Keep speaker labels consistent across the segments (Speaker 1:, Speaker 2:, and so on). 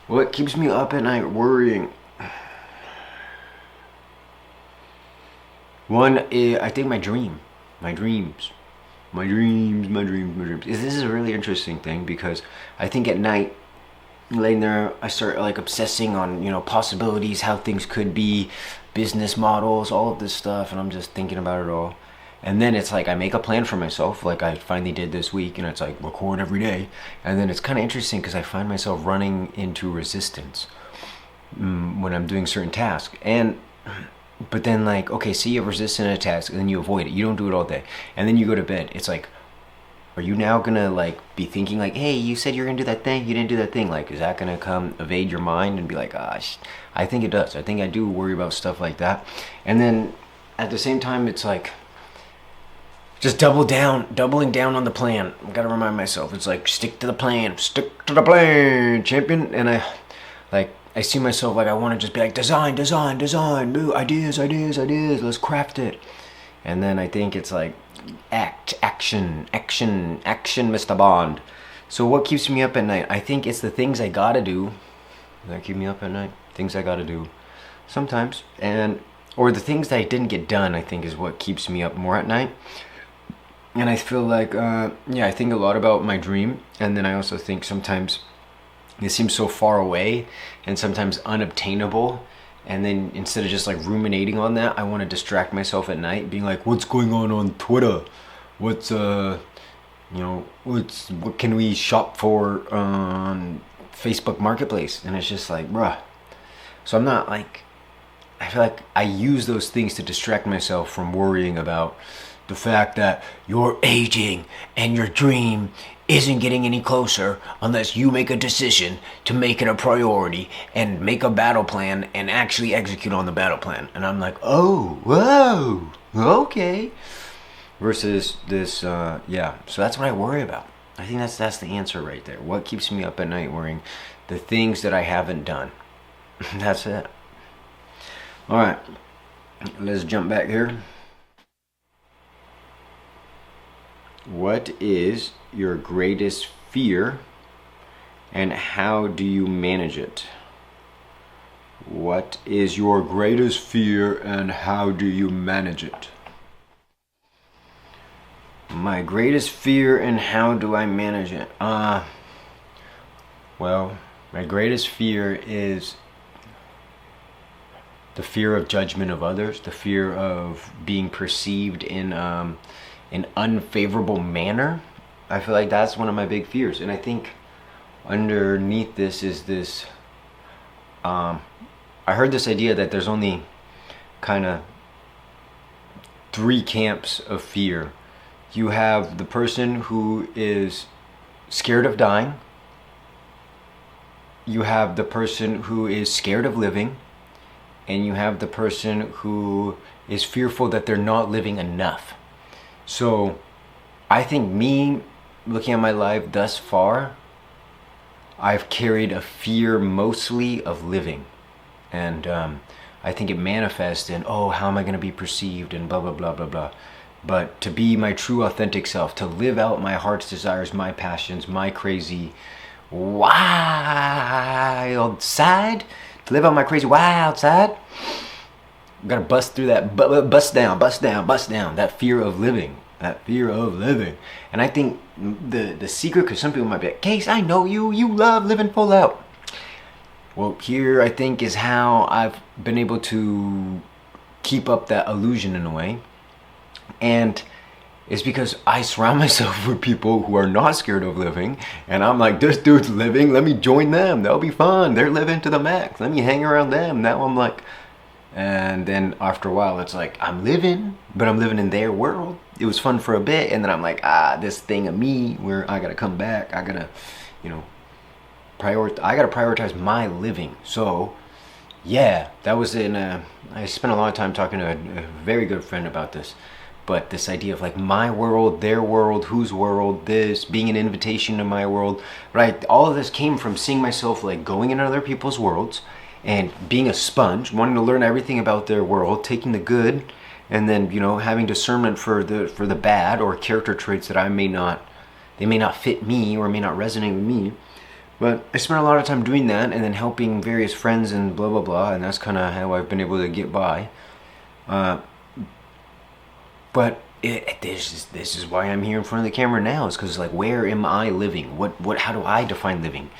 Speaker 1: What keeps me up at night worrying? One is, I think, my dreams, my dreams. This is a really interesting thing because I think at night, laying there, I start like obsessing on possibilities, how things could be, business models, all of this stuff, and I'm just thinking about it all. And then it's like I make a plan for myself, like I finally did this week, and it's like record every day. And then it's kind of interesting because I find myself running into resistance when I'm doing certain tasks. And but then, like, okay, see, you have resistance in a task, and then you avoid it. You don't do it all day, and then you go to bed. It's like, are you now gonna like be thinking like, hey, you said you're gonna do that thing, you didn't do that thing? Like, is that gonna come evade your mind and be like, gosh, I think it does. I think I do worry about stuff like that. And then at the same time, it's like just doubling down on the plan. I gotta remind myself, it's like stick to the plan, champion. And I see myself like I want to just be like design, new ideas, let's craft it. And then I think it's like action, Mr. Bond. So what keeps me up at night? I think it's the things I gotta do that keep me up at night. Things I gotta do sometimes, and or the things that I didn't get done. I think is what keeps me up more at night. And I feel like I think a lot about my dream, and then I also think sometimes it seems so far away and sometimes unobtainable. And then instead of just like ruminating on that, I want to distract myself at night, being like, "What's going on Twitter? What's what can we shop for on Facebook Marketplace?" And it's just like, bruh. So I'm not like, I feel like I use those things to distract myself from worrying about the fact that you're aging and your dream isn't getting any closer unless you make a decision to make it a priority and make a battle plan and actually execute on the battle plan. And I'm like, oh, whoa, okay. Versus this, so that's what I worry about. I think that's the answer right there. What keeps me up at night worrying? The things that I haven't done. That's it. All right, let's jump back here. What is your greatest fear and how do you manage it? What is your greatest fear and how do you manage it? My greatest fear and how do I manage it? Well, my greatest fear is the fear of judgment of others, the fear of being perceived in an unfavorable manner. I feel like that's one of my big fears. And I think underneath this is this, I heard this idea that there's only kind of three camps of fear. You have the person who is scared of dying. You have the person who is scared of living. And you have the person who is fearful that they're not living enough. So I think me looking at my life thus far, I've carried a fear mostly of living. And I think it manifests in, oh, how am I going to be perceived and blah, blah, blah, blah, blah. But to be my true authentic self, to live out my heart's desires, my passions, my crazy wild side, to live out my crazy wild side, I'm gonna bust through that, bust down, that fear of living, And I think the secret, because some people might be like, Case, I know you love living full out. Well, here I think is how I've been able to keep up that illusion in a way. And it's because I surround myself with people who are not scared of living. And I'm like, this dude's living, let me join them. That'll be fun. They're living to the max. Let me hang around them. Now I'm like, and then after a while, it's like, I'm living, but I'm living in their world. It was fun for a bit. And then I'm like, this thing of me where I got to come back. I got to, I got to prioritize my living. So yeah, that was I spent a lot of time talking to a very good friend about this. But this idea of like my world, their world, whose world, this, being an invitation to my world, right? All of this came from seeing myself like going in other people's worlds and being a sponge, wanting to learn everything about their world, taking the good, and then, having discernment for the bad or character traits that they may not fit me or may not resonate with me. But I spent a lot of time doing that and then helping various friends and blah blah blah, and that's kind of how I've been able to get by. Uh, but this is why I'm here in front of the camera now. Is because like, where am I living? How do I define living?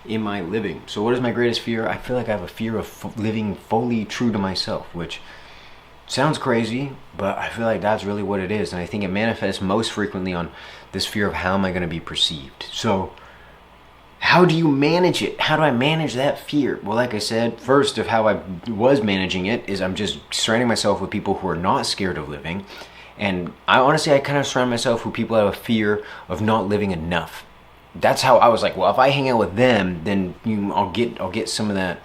Speaker 1: Am I living? So what is my greatest fear? I feel like I have a fear of living fully true to myself, which sounds crazy, but I feel like that's really what it is, and I think it manifests most frequently on this fear of how am I going to be perceived. So how do you manage it? How do I manage that fear? Well, like I said, first of how I was managing it is I'm just surrounding myself with people who are not scared of living. And I kind of surround myself with people who have a fear of not living enough. That's how I was like, well, if I hang out with them, then I'll get some of that,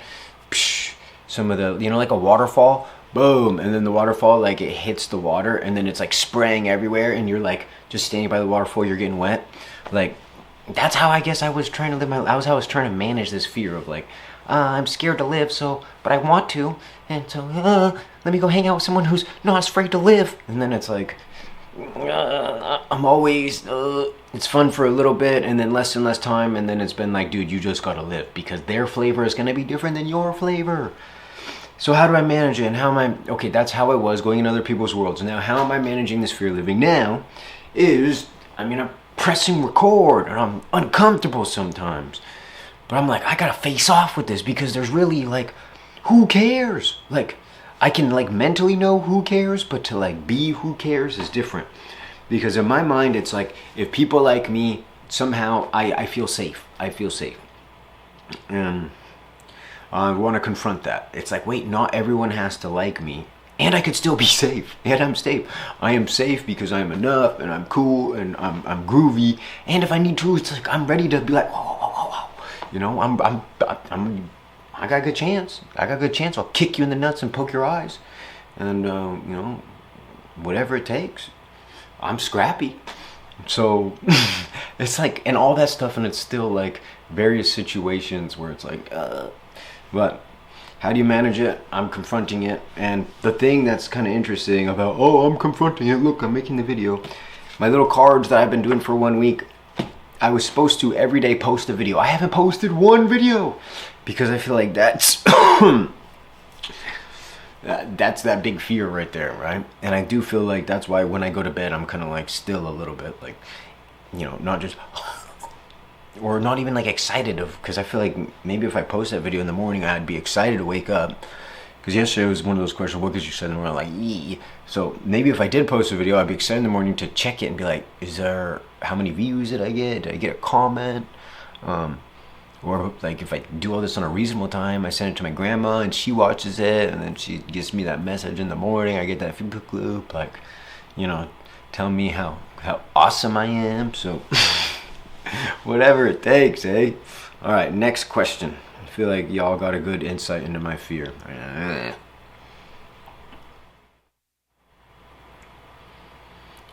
Speaker 1: some of the, like a waterfall, boom, and then the waterfall, like it hits the water, and then it's like spraying everywhere, and you're like just standing by the waterfall, you're getting wet. Like, that's how I guess I was trying to live I was trying to manage this fear of like, I'm scared to live, but I want to, and so let me go hang out with someone who's not afraid to live. And then it's like, I'm always, it's fun for a little bit, and then less and less time, and then it's been like, dude, you just gotta live, because their flavor is gonna be different than your flavor. So how do I manage it, and how am I, okay, that's how I was going in other people's worlds. Now, how am I managing this fear of living now is, I'm pressing record, and I'm uncomfortable sometimes. But I'm like, I gotta face off with this, because there's really, like, who cares? Like, I can, like, mentally know who cares, but to, like, be who cares is different. Because in my mind, it's like, if people like me, somehow I feel safe. I feel safe. And I want to confront that. It's like, wait, not everyone has to like me, and I could still be safe. And I'm safe. I am safe because I'm enough, and I'm cool, and I'm groovy. And if I need to, it's like I'm ready to be like, whoa, whoa, whoa, whoa. I got a good chance. I'll kick you in the nuts and poke your eyes, and whatever it takes. I'm scrappy. So it's like, and all that stuff, and it's still like various situations where it's like, but how do you manage it? I'm confronting it. And the thing that's kind of interesting about, I'm confronting it, look, I'm making the video. My little cards that I've been doing for 1 week, I was supposed to every day post a video. I haven't posted one video because I feel like that's that's that big fear right there, right? And I do feel like that's why when I go to bed, I'm kind of like still a little bit like, not just, or not even like excited because I feel like maybe if I post that video in the morning, I'd be excited to wake up. Because yesterday was one of those questions, what could you say in the morning? Like, yee. So maybe if I did post a video, I'd be excited in the morning to check it and be like, how many views did I get? Did I get a comment? Or like if I do all this on a reasonable time, I send it to my grandma and she watches it, and then she gives me that message in the morning. I get that feedback loop, like, telling me how awesome I am. So whatever it takes, eh? All right, next question. I feel like y'all got a good insight into my fear.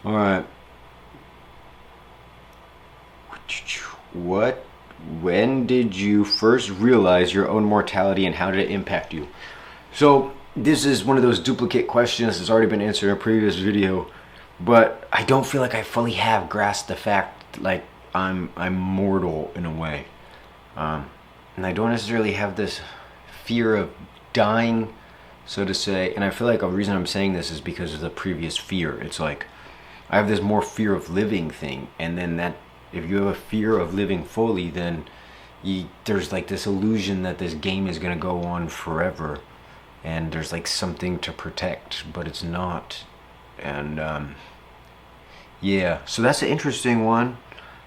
Speaker 1: All right. When did you first realize your own mortality, and how did it impact you? So this is one of those duplicate questions that's already been answered in a previous video, but I don't feel like I fully have grasped the fact like I'm mortal in a way. And I don't necessarily have this fear of dying, so to say. And I feel like a reason I'm saying this is because of the previous fear. It's like I have this more fear of living thing, and then that if you have a fear of living fully, then there's like this illusion that this game is going to go on forever, and there's like something to protect, but it's not. And yeah, so that's an interesting one.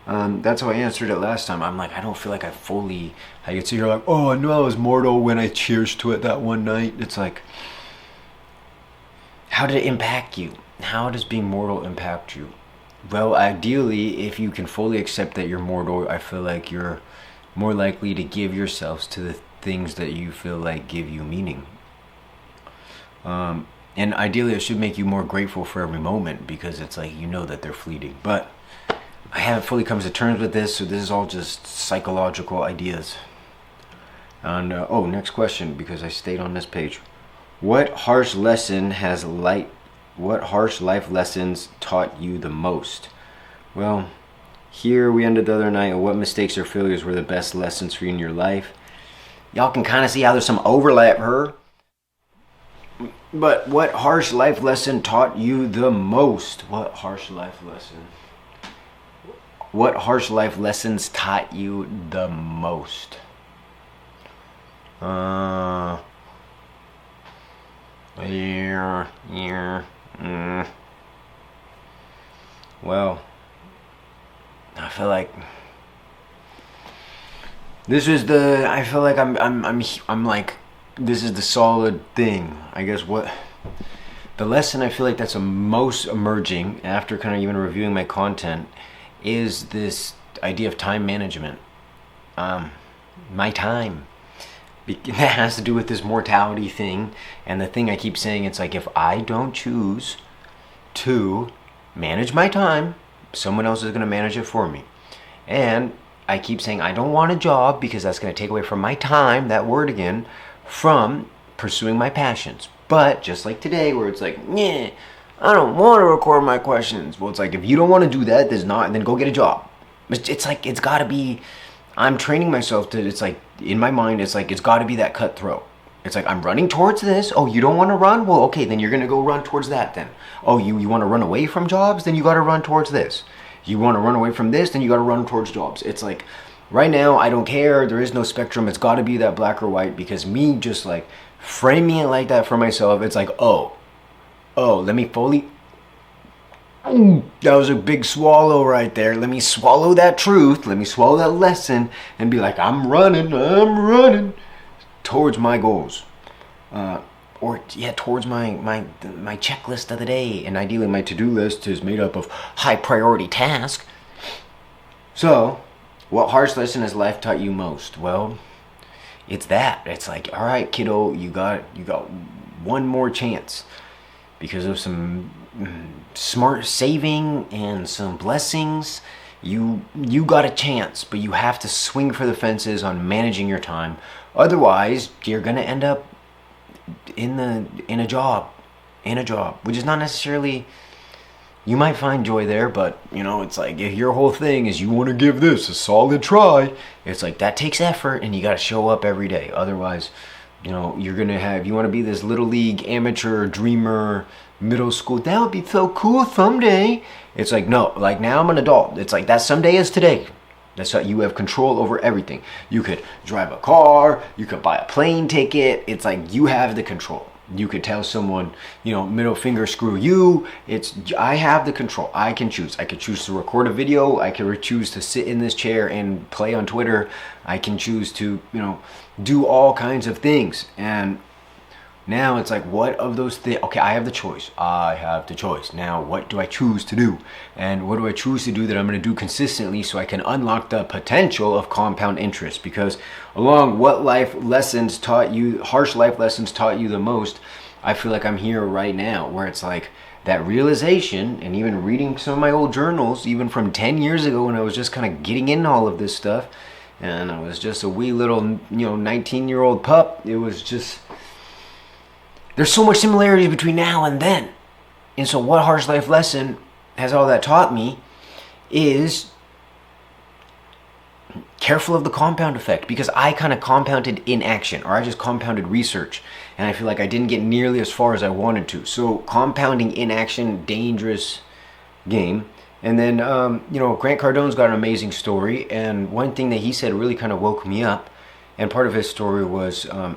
Speaker 1: That's how I answered it last time. I'm like, I don't feel like I get to hear like, I knew I was mortal when I cheers to it that one night. It's like, how did it impact you? How does being mortal impact you? Well, ideally, if you can fully accept that you're mortal, I feel like you're more likely to give yourselves to the things that you feel like give you meaning. And ideally, it should make you more grateful for every moment, because it's like, that they're fleeting. But I haven't fully come to terms with this, so this is all just psychological ideas. And next question, because I stayed on this page. What harsh life lessons taught you the most? Well, Here we ended the other night. What mistakes or failures were the best lessons for you in your life? Y'all can kind of see how there's some overlap here. But what harsh life lesson taught you the most? What harsh life lesson? What harsh life lessons taught you the most? Well, I feel like this is the. I feel like I'm like, this is the solid thing. I guess what the lesson I feel like that's the most emerging after kind of even reviewing my content is this idea of time management. My time. That has to do with this mortality thing, and the thing I keep saying, it's like if I don't choose to manage my time, someone else is going to manage it for me. And I keep saying I don't want a job because that's going to take away from my time, that word again, from pursuing my passions. But just like today where it's like, yeah, I don't want to record my questions. Well, it's like if you don't want to do that, then go get a job. It's like it's got to be, I'm training myself to, it's like in my mind it's like it's got to be that cutthroat. It's like I'm running towards this. Oh, you don't want to run? Well, okay, then you're going to go run towards that then. Oh, you want to run away from jobs? Then you got to run towards this. You want to run away from this? Then you got to run towards jobs. It's like right now I don't care. There is no spectrum. It's got to be that black or white, because me just like framing it like that for myself, it's like, oh, let me fully, that was a big swallow right there. Let me swallow that truth. Let me swallow that lesson and be like, I'm running towards my goals. Towards my checklist of the day. And ideally my to-do list is made up of high priority tasks. So, what harsh lesson has life taught you most? Well, it's that. It's like, all right, kiddo, you got one more chance. Because of some smart saving and some blessings, you got a chance, but you have to swing for the fences on managing your time. Otherwise, you're gonna end up in a job, which is not necessarily. You might find joy there, but it's like if your whole thing is you want to give this a solid try, it's like that takes effort, and you got to show up every day. Otherwise, you're gonna have. You want to be this little league amateur dreamer, middle school. That would be so cool someday. It's like no, like now I'm an adult. It's like that someday is today. That's how you have control over everything. You could drive a car, you could buy a plane ticket. It's like you have the control. You could tell someone, middle finger, screw you. I have the control. I can choose. I could choose to record a video. I could choose to sit in this chair and play on Twitter. I can choose to, do all kinds of things. And now it's like, what of those things? Okay, I have the choice. Now, what do I choose to do? And what do I choose to do that I'm going to do consistently so I can unlock the potential of compound interest? Because along what harsh life lessons taught you the most, I feel like I'm here right now where it's like that realization, and even reading some of my old journals, even from 10 years ago when I was just kind of getting into all of this stuff, and I was just a wee little, 19-year-old pup. It was just... There's so much similarities between now and then. And so what harsh life lesson has all that taught me is careful of the compound effect, because I kind of compounded inaction, or I just compounded research, and I feel like I didn't get nearly as far as I wanted to. So compounding inaction, dangerous game. And then, Grant Cardone's got an amazing story, and one thing that he said really kind of woke me up, and part of his story was... I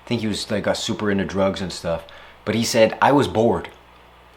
Speaker 1: think he was like got super into drugs and stuff, but he said I was bored,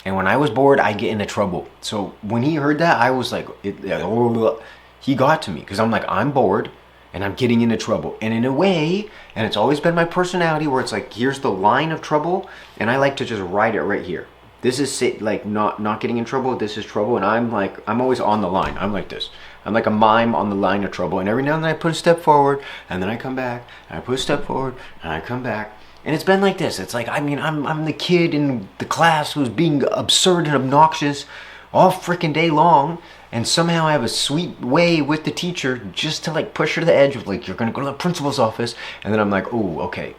Speaker 1: and when I was bored I get into trouble. So when he heard that, I was like, he got to me, because I'm like, I'm bored and I'm getting into trouble. And in a way, and it's always been my personality, where it's like, here's the line of trouble, and I like to just write it right here. This is like not getting in trouble. This is trouble, and I'm always on the line. I'm like this. I'm like a mime on the line of trouble, and every now and then I put a step forward, and then I come back, and I put a step forward, and I come back. And it's been like this. It's like, I'm the kid in the class who's being absurd and obnoxious all freaking day long, and somehow I have a sweet way with the teacher just to like push her to the edge of like, you're gonna go to the principal's office, and then I'm like, oh, okay,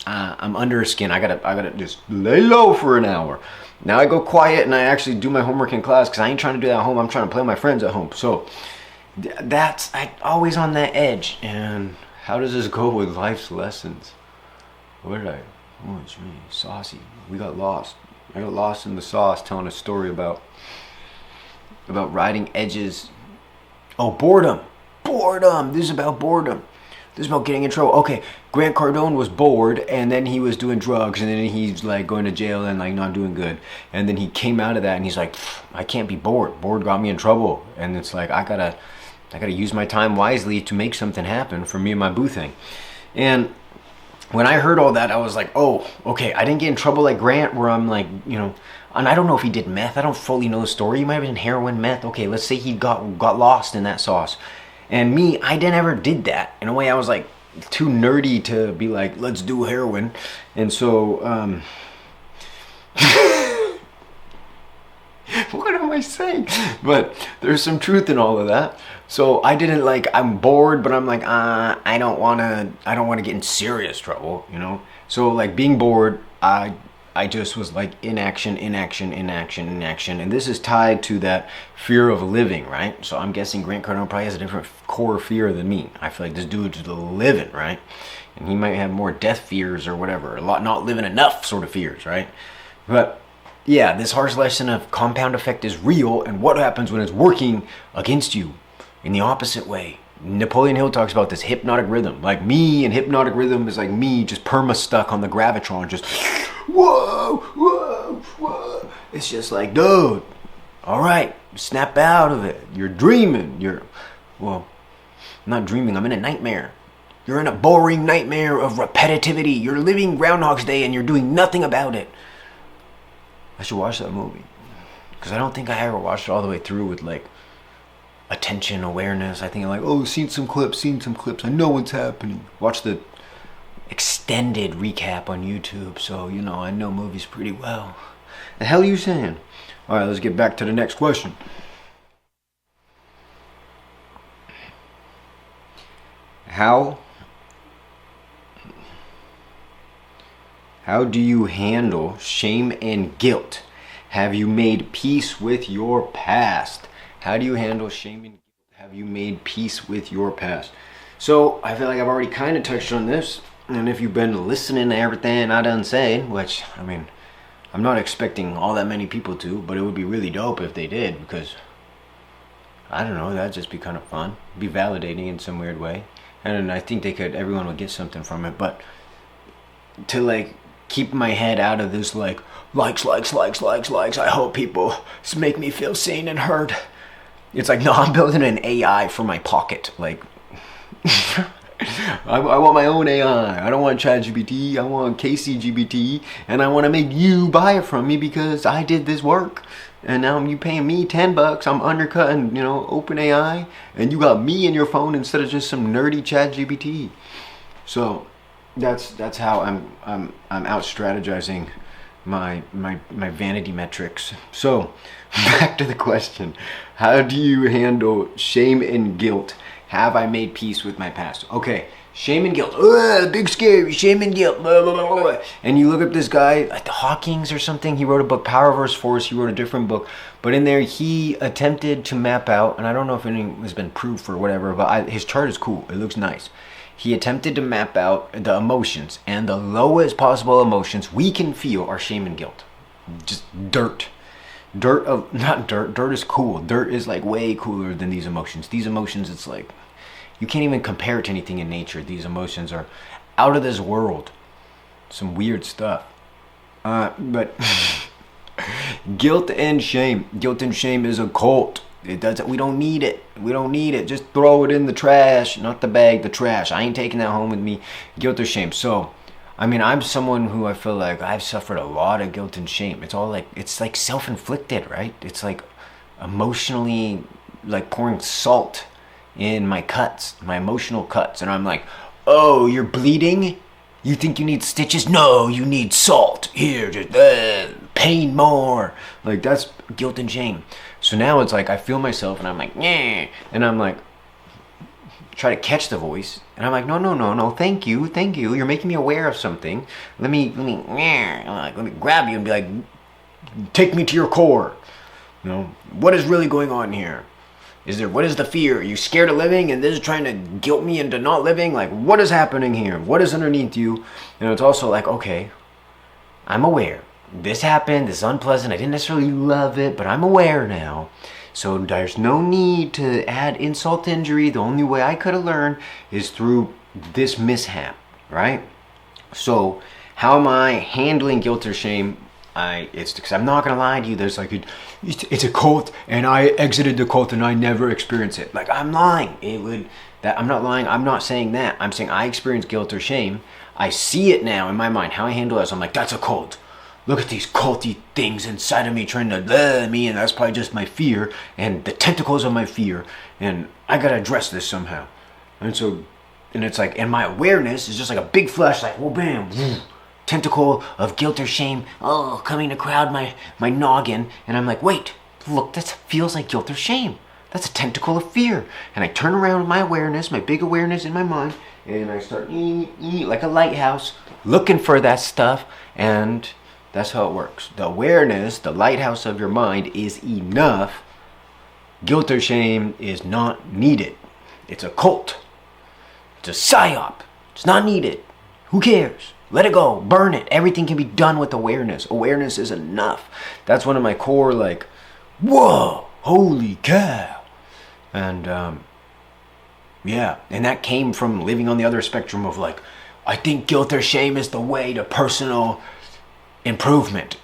Speaker 1: I'm under her skin. I gotta just lay low for an hour. Now I go quiet and I actually do my homework in class because I ain't trying to do that at home. I'm trying to play with my friends at home. So I always on that edge. And how does this go with life's lessons? Where did I? Oh, it's me, saucy. We got lost. I got lost in the sauce, telling a story about riding edges. Oh, boredom. Boredom. This is about boredom. This is about getting in trouble. Okay, Grant Cardone was bored, and then he was doing drugs, and then he's like going to jail and like not doing good. And then he came out of that, and he's like, I can't be bored. Bored got me in trouble. And it's like I gotta use my time wisely to make something happen for me and my boo thing. And when I heard all that, I was like, oh, okay, I didn't get in trouble like Grant, where I'm like, you know, and I don't know if he did meth. I don't fully know the story. He might have been heroin, meth. Okay, let's say he got lost in that sauce. And me, I never did that. In a way, I was like too nerdy to be like, let's do heroin. And so, what am I saying? But there's some truth in all of that. So I didn't like, I'm bored, but I'm like, I don't want to get in serious trouble, you know? So like being bored, I just was like inaction. And this is tied to that fear of living, right? So I'm guessing Grant Cardone probably has a different core fear than me. I feel like this dude's living, right? And he might have more death fears or whatever, a lot not living enough sort of fears, right? But yeah, this harsh lesson of compound effect is real, and what happens when it's working against you in the opposite way. Napoleon Hill talks about this hypnotic rhythm. Like me and hypnotic rhythm is like me just perma stuck on the gravitron, just whoa, whoa, whoa. It's just like, dude, all right, snap out of it. You're dreaming. Well, I'm not dreaming. I'm in a nightmare. You're in a boring nightmare of repetitivity. You're living Groundhog's Day and you're doing nothing about it. I should watch that movie. Because I don't think I ever watched it all the way through with like attention, awareness. I think I'm like, oh, seen some clips. I know what's happening. Watch the extended recap on YouTube, so you know I know movies pretty well. The hell are you saying? All right, let's get back to the next question. How do you handle shame and guilt? Have you made peace with your past? How do you handle shame and guilt? Have you made peace with your past? So I feel like I've already kind of touched on this. And if you've been listening to everything I done said, which, I mean, I'm not expecting all that many people to, but it would be really dope if they did, because, I don't know, that'd just be kind of fun. Be validating in some weird way. And I think everyone would get something from it. But to, like, keep my head out of this, like, likes, I hope people make me feel seen and heard. It's like, no, I'm building an AI for my pocket. Like, I want my own AI. I don't want ChatGPT. I want KCGPT. And I want to make you buy it from me because I did this work. And now you paying me $10. I'm undercutting, you know, OpenAI. And you got me in your phone instead of just some nerdy ChatGPT. So that's how I'm out strategizing my vanity metrics. So back to the question. How do you handle shame and guilt? Have I made peace with my past? Okay, shame and guilt. Big scary, shame and guilt. Blah, blah, blah, blah. And you look up this guy, like Hawkins or something. He wrote a book, Power vs. Force. He wrote a different book. But in there, he attempted to map out, and I don't know if anything has been proved or whatever, but his chart is cool. It looks nice. He attempted to map out the emotions, and the lowest possible emotions we can feel are shame and guilt. Just dirt. Dirt is cool. Dirt is like way cooler than these emotions. These emotions, it's like, you can't even compare it to anything in nature. These emotions are out of this world. Some weird stuff. But guilt and shame. Guilt and shame is a cult. It doesn't. We don't need it. We don't need it. Just throw it in the trash, not the bag, the trash. I ain't taking that home with me. Guilt or shame. So, I mean, I'm someone who I feel like I've suffered a lot of guilt and shame. It's like self-inflicted, right? It's like emotionally like pouring salt in my cuts, my emotional cuts. And I'm like, oh, you're bleeding? You think you need stitches? No, you need salt. Here, just pain more. Like, that's guilt and shame. So now it's like I feel myself and I'm like, yeah. And I'm like, try to catch the voice, and I'm like, no, no, no, no, thank you, thank you. You're making me aware of something. Let me grab you and be like, take me to your core. You know, what is really going on here? What is the fear? Are you scared of living and this is trying to guilt me into not living? Like, what is happening here? What is underneath you? And it's also like, okay, I'm aware. This happened, this is unpleasant. I didn't necessarily love it, but I'm aware now. So there's no need to add insult to injury. The only way I could have learned is through this mishap, right? So how am I handling guilt or shame? It's because I'm not gonna lie to you. There's like it's a cult, and I exited the cult, and I never experienced it. Like, I'm lying. I'm not lying. I'm not saying that. I'm saying I experienced guilt or shame. I see it now in my mind. How I handle it. So I'm like, that's a cult. Look at these culty things inside of me trying to me, and that's probably just my fear and the tentacles of my fear, and I gotta address this somehow. And it's like, and my awareness is just like a big flashlight. Well, bam. Tentacle of guilt or shame, coming to crowd my noggin, and I'm like, wait, look, that feels like guilt or shame. That's a tentacle of fear. And I turn around with my awareness, my big awareness in my mind, and I start like a lighthouse, looking for that stuff, and that's how it works. The awareness, the lighthouse of your mind, is enough. Guilt or shame is not needed. It's a cult. It's a psyop. It's not needed. Who cares? Let it go. Burn it. Everything can be done with awareness. Awareness is enough. That's one of my core, like, whoa, holy cow. And, yeah. And that came from living on the other spectrum of, like, I think guilt or shame is the way to personal improvement.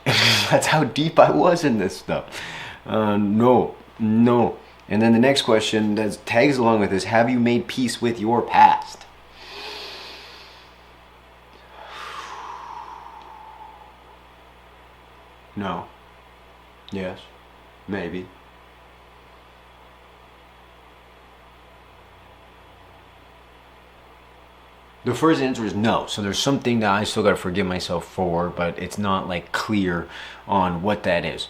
Speaker 1: That's how deep I was in this stuff. No. And then the next question that tags along with this, have you made peace with your past? No. Yes. Maybe. The first answer is no. So there's something that I still got to forgive myself for, but it's not like clear on what that is.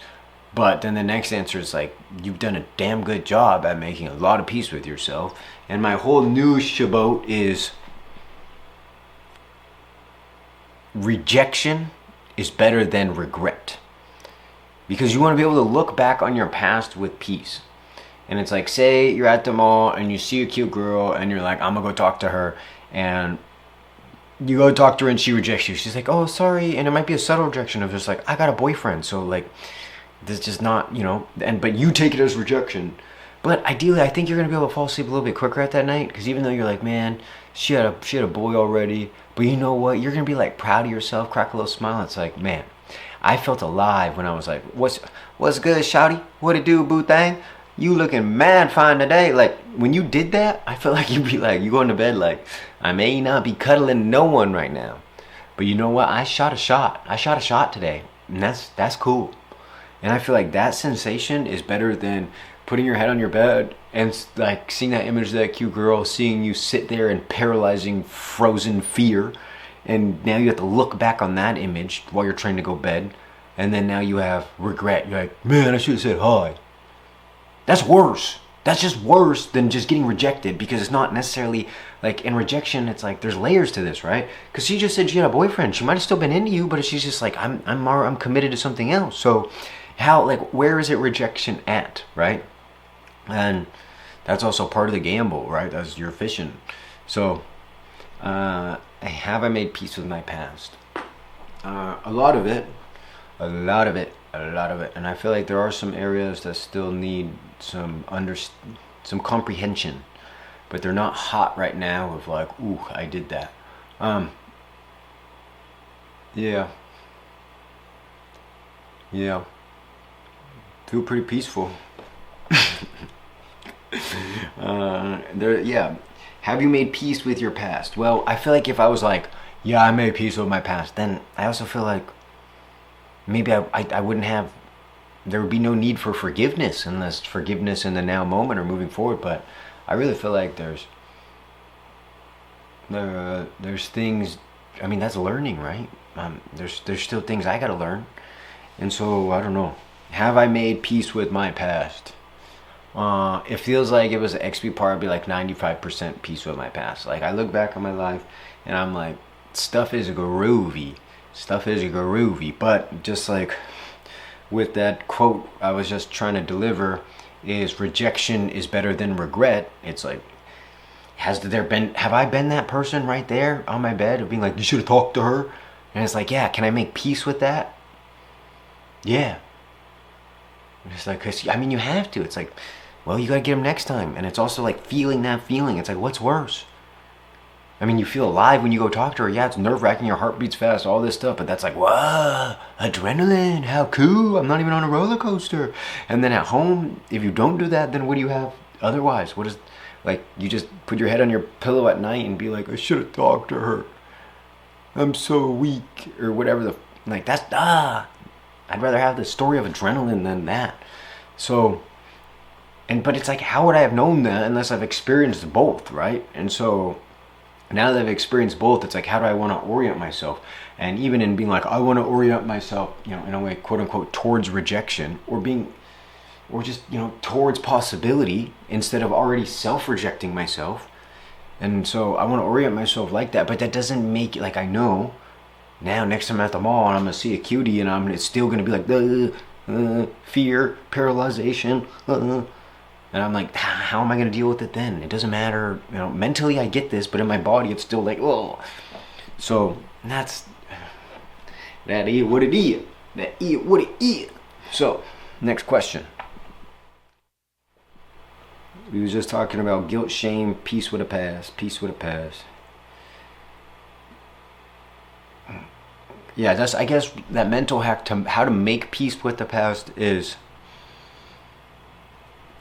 Speaker 1: But then the next answer is like, you've done a damn good job at making a lot of peace with yourself. And my whole new shabot is rejection is better than regret. Because you want to be able to look back on your past with peace. And it's like, say you're at the mall and you see a cute girl and you're like, I'm going to go talk to her. And you go talk to her and she rejects you. She's like, oh, sorry. And it might be a subtle rejection of just like, I got a boyfriend. So like, this is just not, but you take it as rejection. But ideally, I think you're going to be able to fall asleep a little bit quicker at that night. Because even though you're like, man, she had a boy already. But you know what? You're going to be like proud of yourself, crack a little smile. It's like, man, I felt alive when I was like, what's good, shawty? What it do, boo thang? You looking mad fine today. Like, when you did that, I feel like you'd be like, you going to bed like, I may not be cuddling no one right now. But you know what? I shot a shot today. And that's cool. And I feel like that sensation is better than putting your head on your bed and like seeing that image of that cute girl, seeing you sit there in paralyzing, frozen fear. And now you have to look back on that image while you're trying to go to bed. And then now you have regret. You're like, man, I should have said hi. That's worse. That's just worse than just getting rejected, because it's not necessarily like in rejection. It's like there's layers to this, right? Because she just said she had a boyfriend. She might have still been into you, but she's just like, I'm committed to something else. So how, like, where is it rejection at, right? And that's also part of the gamble, right? That's you're fishing. So have I made peace with my past? A lot of it. And I feel like there are some areas that still need some comprehension, but they're not hot right now of like, ooh, I did that. Yeah. Feel pretty peaceful. Have you made peace with your past? Well, I feel like if I was like, yeah, I made peace with my past, then I also feel like maybe I wouldn't have, there would be no need for forgiveness unless forgiveness in the now moment or moving forward. But I really feel like there's things, I mean, that's learning, right? There's still things I gotta learn. And so, I don't know. Have I made peace with my past? It feels like it was an XP part. I'd be like 95% peace with my past. Like I look back on my life and I'm like, stuff is groovy. Stuff is groovy. But just like with that quote I was just trying to deliver, is rejection is better than regret. It's like, have I been that person right there on my bed of being like, you should have talked to her? And it's like, yeah, can I make peace with that? Yeah. It's like, 'cause, I mean, you have to. It's like, well, you gotta get him next time. And it's also like feeling that feeling. It's like, what's worse? I mean, you feel alive when you go talk to her. Yeah, it's nerve-wracking, your heart beats fast, all this stuff. But that's like, whoa, adrenaline, how cool. I'm not even on a roller coaster. And then at home, if you don't do that, then what do you have otherwise? What is, like, you just put your head on your pillow at night and be like, I should have talked to her. I'm so weak. Or whatever the, like, that's, I'd rather have the story of adrenaline than that. So, but it's like, how would I have known that unless I've experienced both, right? And so now that I've experienced both, it's like, how do I want to orient myself? And even in being like, I want to orient myself, in a way, quote unquote, towards rejection, or just, towards possibility instead of already self-rejecting myself. And so I want to orient myself like that, but that doesn't make it like, I know now next time I'm at the mall and I'm going to see a cutie and it's still going to be like, fear, paralyzation, and I'm like, how am I going to deal with it then? It doesn't matter, mentally I get this, but in my body it's still like, oh. So that is what it is. That is what it is. So, next question. We was just talking about guilt, shame, peace with a past, peace with a past. Yeah, I guess that mental hack to how to make peace with the past is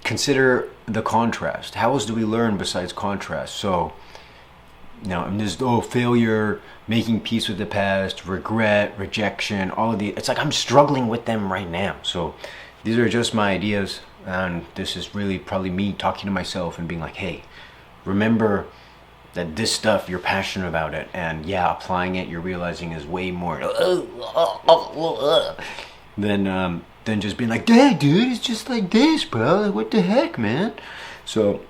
Speaker 1: consider the contrast. How else do we learn besides contrast? So, I'm just, failure, making peace with the past, regret, rejection, all of the, it's like I'm struggling with them right now. So these are just my ideas, and this is really probably me talking to myself and being like, hey, remember that this stuff, you're passionate about it, and yeah, applying it, you're realizing is way more than just being like, yeah, dude, it's just like this, bro. Like, what the heck, man? So,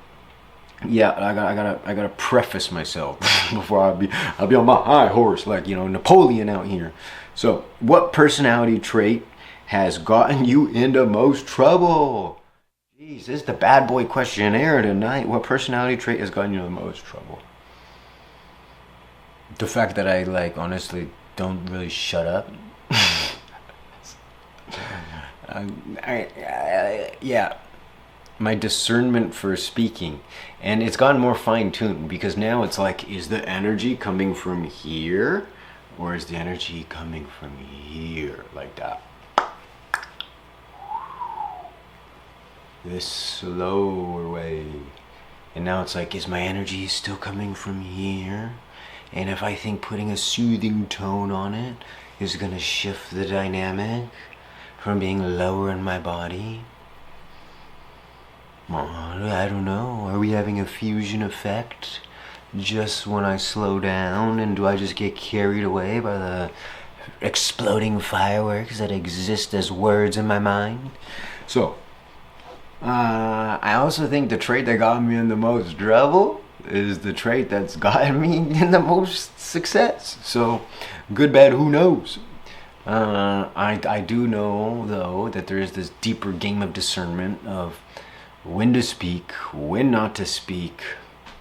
Speaker 1: yeah, I gotta preface myself before I'll be on my high horse, like, Napoleon out here. So, what personality trait has gotten you into most trouble? Jeez, this is the bad boy questionnaire tonight. What personality trait has gotten you the most trouble? The fact that I, honestly don't really shut up. Yeah, my discernment for speaking, and it's gotten more fine-tuned because now it's like, is the energy coming from here or is the energy coming from here, like that, this slower way? And now it's like, is my energy still coming from here? And if I think putting a soothing tone on it is gonna shift the dynamic from being lower in my body, I don't know. Are we having a fusion effect just when I slow down? And do I just get carried away by the exploding fireworks that exist as words in my mind? So, I also think the trait that got me in the most trouble is the trait that's gotten me in the most success. So, good, bad, who knows? I do know, though, that there is this deeper game of discernment of when to speak, when not to speak.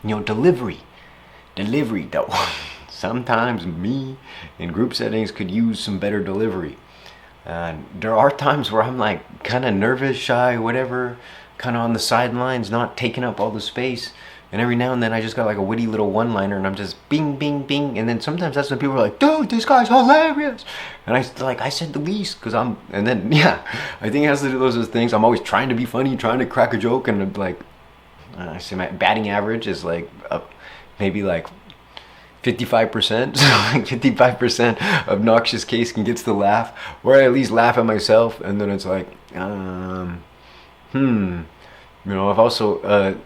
Speaker 1: Delivery. That sometimes me in group settings could use some better delivery. There are times where I'm like kind of nervous, shy, whatever, kind of on the sidelines, not taking up all the space. And every now and then I just got like a witty little one-liner and I'm just bing, bing, bing. And then sometimes that's when people are like, dude, this guy's hilarious. And I said the least because I think it has to do with those things. I'm always trying to be funny, trying to crack a joke. And like, I say my batting average is like maybe like 55%. So like 55% obnoxious case can get to the laugh. Or I at least laugh at myself. And then it's like, I've also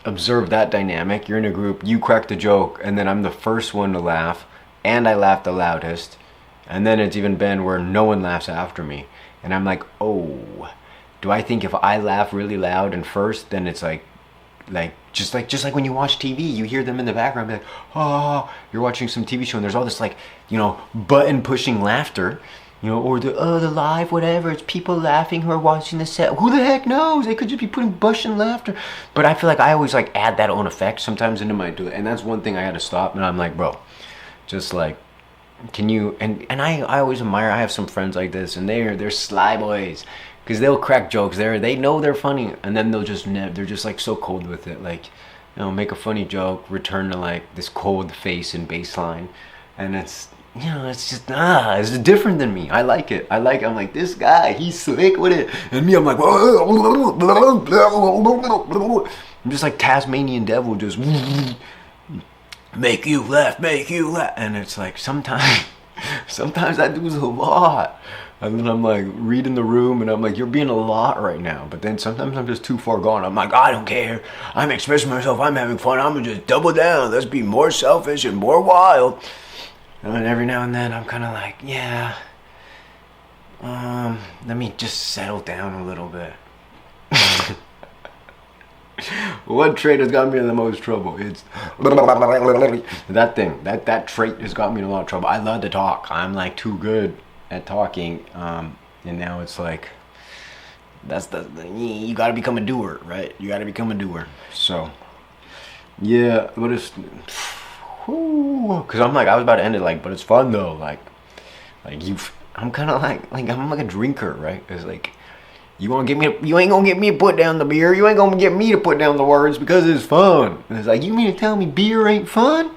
Speaker 1: observe that dynamic. You're in a group, you crack the joke, and then I'm the first one to laugh, and I laugh the loudest. And then it's even been where no one laughs after me. And I'm like, oh, Do I think if I laugh really loud and first, then it's like when you watch TV, you hear them in the background be like, oh, you're watching some TV show and there's all this like, button pushing laughter, or the live whatever. It's people laughing who are watching the set. Who the heck knows? They could just be putting Bush-in laughter. But I feel like I always like add that own effect sometimes into my do it, and that's one thing I had to stop. And I'm like, bro, just like, can you? And I always admire. I have some friends like this, and they're sly boys. Because they'll crack jokes there, they know they're funny, and then they're just like so cold with it, like, make a funny joke, return to like this cold face and baseline, and it's it's just it's different than me. I like it. I'm like, this guy, he's slick with it, and me, I'm like, I'm just like Tasmanian devil, just make you laugh, and it's like sometimes I do a lot. And then I'm like reading the room and I'm like, you're being a lot right now. But then sometimes I'm just too far gone. I'm like, I don't care. I'm expressing myself. I'm having fun. I'm going to just double down. Let's be more selfish and more wild. And then every now and then I'm kind of like, yeah. Let me just settle down a little bit. What trait has got me in the most trouble? It's that thing. That trait has got me in a lot of trouble. I love to talk. I'm like too good at talking, and now it's like you gotta become a doer, right? You gotta become a doer. So yeah, but it's because I'm like, I was about to end it like, but it's fun though, like I'm kind of like I'm like a drinker, right? It's like, you ain't gonna get me to put down the beer, you ain't gonna get me to put down the words because it's fun. And it's like, you mean to tell me beer ain't fun?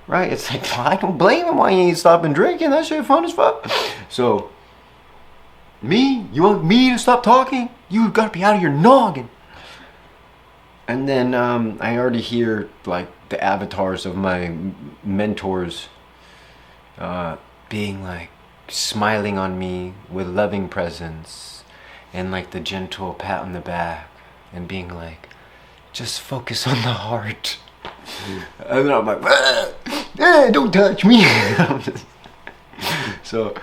Speaker 1: Right? It's like, I don't blame him why you ain't stopping drinking. That shit fun as fuck. So, you want me to stop talking? You gotta be out of your noggin. And then I already hear like the avatars of my mentors being like smiling on me with loving presence and like the gentle pat on the back and being like, just focus on the heart. And then I'm like, don't touch me. So,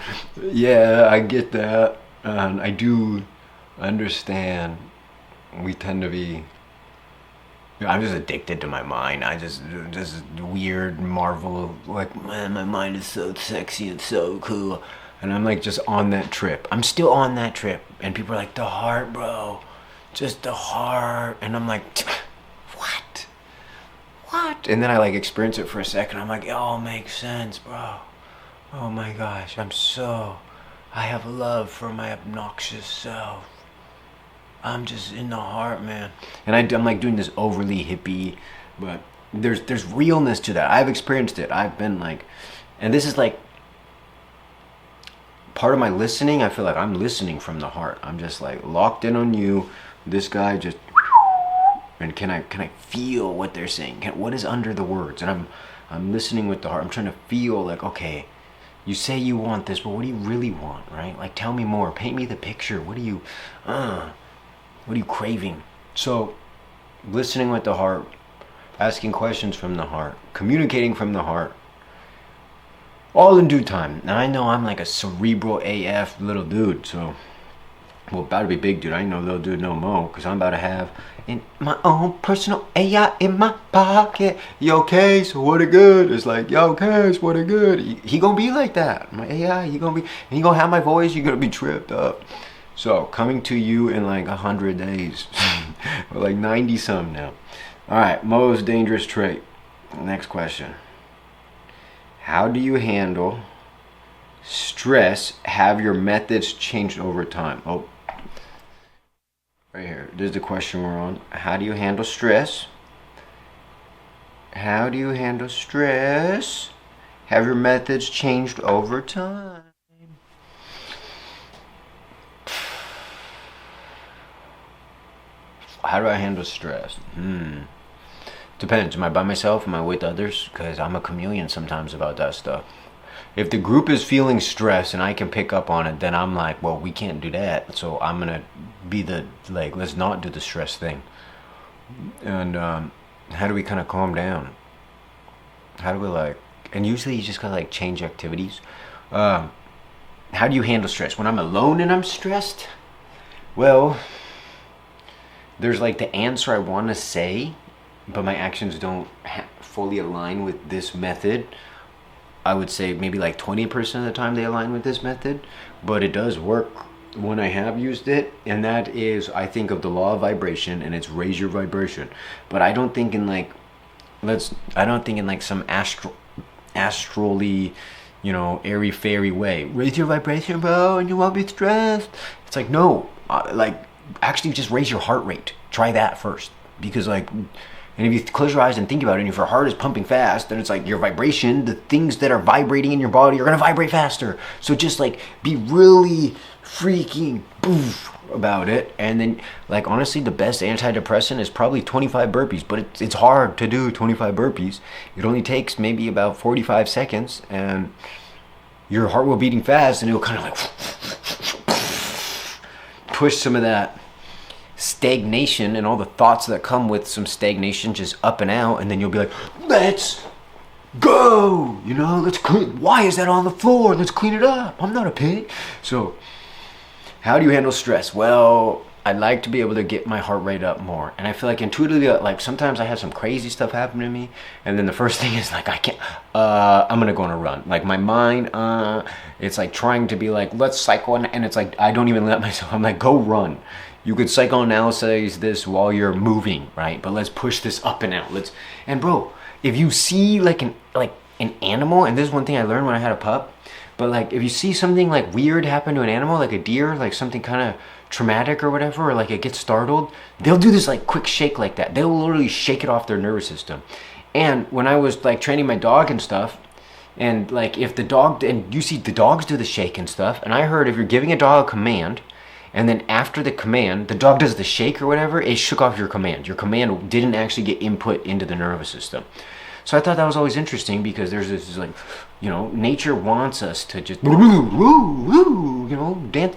Speaker 1: yeah, I get that. And I do understand we tend to be, I'm just addicted to my mind. I just weird marvel, like, man, my mind is so sexy, it's so cool. And I'm like just on that trip. I'm still on that trip. And people are like, the heart, bro. Just the heart. And I'm like, what? And then I like experience it for a second. I'm like, oh, makes sense, bro. Oh my gosh, I have love for my obnoxious self. I'm just in the heart, man. And I'm like doing this overly hippie, but there's realness to that. I've experienced it. I've been like, and this is like part of my listening. I feel like I'm listening from the heart. I'm just like locked in on you. This guy just, and can I feel what they're saying? What is under the words? And I'm listening with the heart. I'm trying to feel like, okay, you say you want this, but what do you really want, right? Like, tell me more. Paint me the picture. What are you craving? So, listening with the heart, asking questions from the heart, communicating from the heart, all in due time. Now, I know I'm like a cerebral AF little dude, so, well, about to be big dude. I ain't no little dude no more, because I'm about to have in my own personal AI in my pocket. Yo, Case, what a good. It's like, yo, Case, what a good. He gonna be like that. My AI, he gonna have my voice. You gonna be tripped up. So, coming to you in like 100 days. Or like 90 some now. Alright, most dangerous trait. Next question. How do you handle stress? Have your methods changed over time? Oh, right here. This is the question we're on. How do you handle stress? How do you handle stress? Have your methods changed over time? How do I handle stress? Depends. Am I by myself? Am I with others? Because I'm a chameleon sometimes about that stuff. If the group is feeling stress and I can pick up on it, then I'm like, well, we can't do that. So I'm going to be let's not do the stress thing. And how do we kind of calm down? How do we and usually you just got to change activities. How do you handle stress? When I'm alone and I'm stressed? Well, there's like the answer I want to say, but my actions don't fully align with this method. I would say maybe like 20% of the time they align with this method, but it does work when I have used it. And that is, I think of the law of vibration, and it's raise your vibration. But I don't think in like, I don't think in like some astrally, airy fairy way. Raise your vibration, bro, and you won't be stressed. It's like, no, like actually just raise your heart rate. Try that first, because like, and if you close your eyes and think about it, and if your heart is pumping fast, then it's like your vibration, the things that are vibrating in your body are gonna vibrate faster. So just like be really freaking boof about it. And then like honestly, the best antidepressant is probably 25 burpees, but it's hard to do 25 burpees. It only takes maybe about 45 seconds, and your heart will beating fast, and it'll kind of like push some of that stagnation and all the thoughts that come with some stagnation just up and out. And then you'll be like, let's go, let's clean. Why is that on the floor? Let's clean it up. I'm not a pig. So how do you handle stress? Well, I'd like to be able to get my heart rate up more. And I feel like intuitively, like sometimes I have some crazy stuff happen to me, and then the first thing is like, I can't, I'm gonna go on a run. Like my mind, it's like trying to be like, let's cycle, and it's like, I don't even let myself, I'm like, go run. You could psychoanalyze this while you're moving, right? But let's push this up and out. And bro, if you see like an animal, and this is one thing I learned when I had a pup, but like if you see something like weird happen to an animal, like a deer, like something kind of traumatic or whatever, or like it gets startled, they'll do this like quick shake like that. They'll literally shake it off their nervous system. And when I was like training my dog and stuff, and like if the dog, and you see the dogs do the shake and stuff, and I heard if you're giving a dog a command, and then after the command, the dog does the shake or whatever, it shook off your command. Your command didn't actually get input into the nervous system. So I thought that was always interesting, because there's this like, nature wants us to just, dance,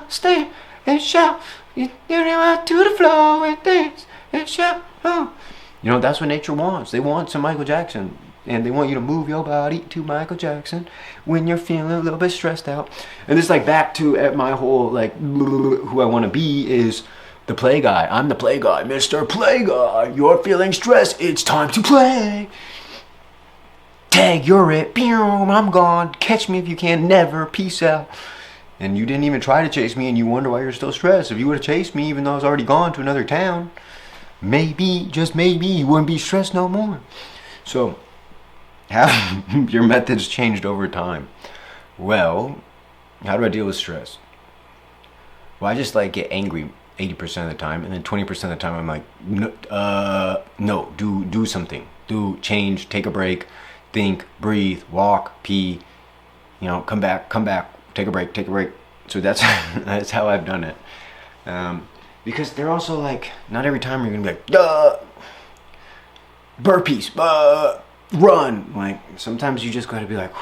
Speaker 1: stay and shout, out to the floor and dance and shout. That's what nature wants. They want some Michael Jackson. And they want you to move your body to Michael Jackson when you're feeling a little bit stressed out. And this like back to my whole like who I want to be is the play guy. I'm the play guy, Mr. Play Guy. You're feeling stressed. It's time to play. Tag, you're it. I'm gone. Catch me if you can. Never. Peace out. And you didn't even try to chase me, and you wonder why you're still stressed. If you would have chased me, even though I was already gone to another town, maybe, just maybe, you wouldn't be stressed no more. So how your methods changed over time? Well, how do I deal with stress? Well, I just like get angry 80% of the time, and then 20% of the time I'm like, no, do something, change, take a break, think, breathe, walk, pee, come back, take a break. So that's that's how I've done it. Because they're also like, not every time you're gonna be like, burpees, run. Like sometimes you just gotta be like,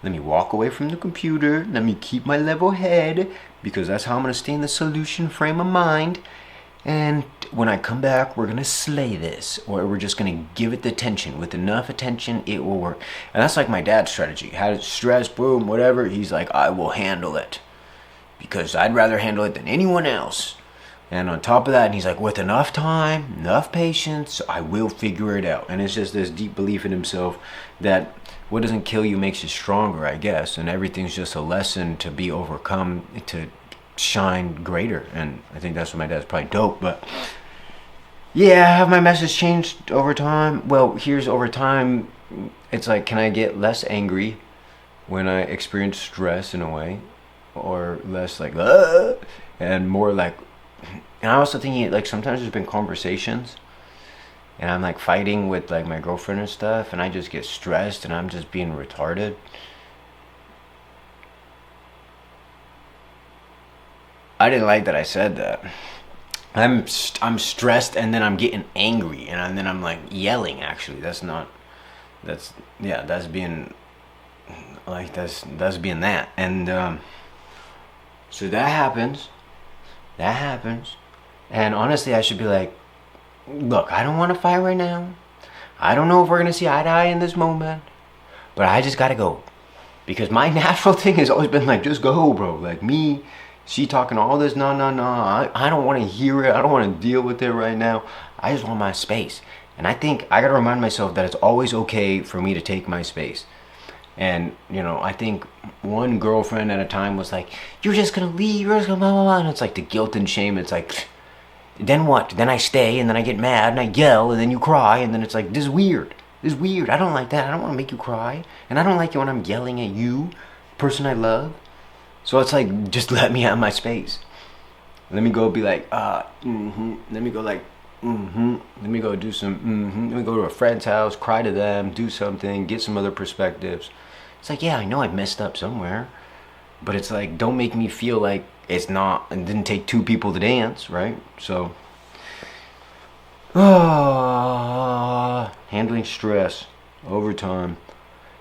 Speaker 1: let me walk away from the computer, let me keep my level head, because that's how I'm gonna stay in the solution frame of mind. And when I come back, we're gonna slay this, or we're just gonna give it the attention. With enough attention, it will work. And that's like my dad's strategy. Had stress, boom, whatever, he's like, I will handle it, because I'd rather handle it than anyone else. And on top of that, he's like, with enough time, enough patience, I will figure it out. And it's just this deep belief in himself that what doesn't kill you makes you stronger, I guess. And everything's just a lesson to be overcome, to shine greater. And I think that's what my dad's probably dope. But yeah, have my message changed over time? Well, here's over time. It's like, can I get less angry when I experience stress in a way? Or less like, and more like, and I also think like sometimes there's been conversations and I'm like fighting with like my girlfriend and stuff, and I just get stressed and I'm just being retarded. I didn't like that I said that. I'm stressed and then I'm getting angry and then I'm like yelling. Actually, that's being like that's being that. And so that happens. And honestly, I should be like, look, I don't want to fight right now. I don't know if we're going to see eye to eye in this moment, but I just got to go. Because my natural thing has always been like, just go, bro. Like me She talking all this, no, no, no. I don't want to hear it. I don't want to deal with it right now. I just want my space. And I think I got to remind myself that it's always okay for me to take my space. And, I think one girlfriend at a time was like, you're just going to leave, you're just going to blah, blah, blah. And it's like the guilt and shame. It's like, then what? Then I stay and then I get mad and I yell and then you cry. And then it's like, this is weird. This is weird. I don't like that. I don't want to make you cry. And I don't like it when I'm yelling at you, person I love. So it's like, just let me have my space. Let me go be like, Let me go like, Let me go do some, Let me go to a friend's house, cry to them, do something, get some other perspectives. It's like, yeah, I know I messed up somewhere. But it's like, don't make me feel like it didn't take two people to dance, right? So, handling stress over time,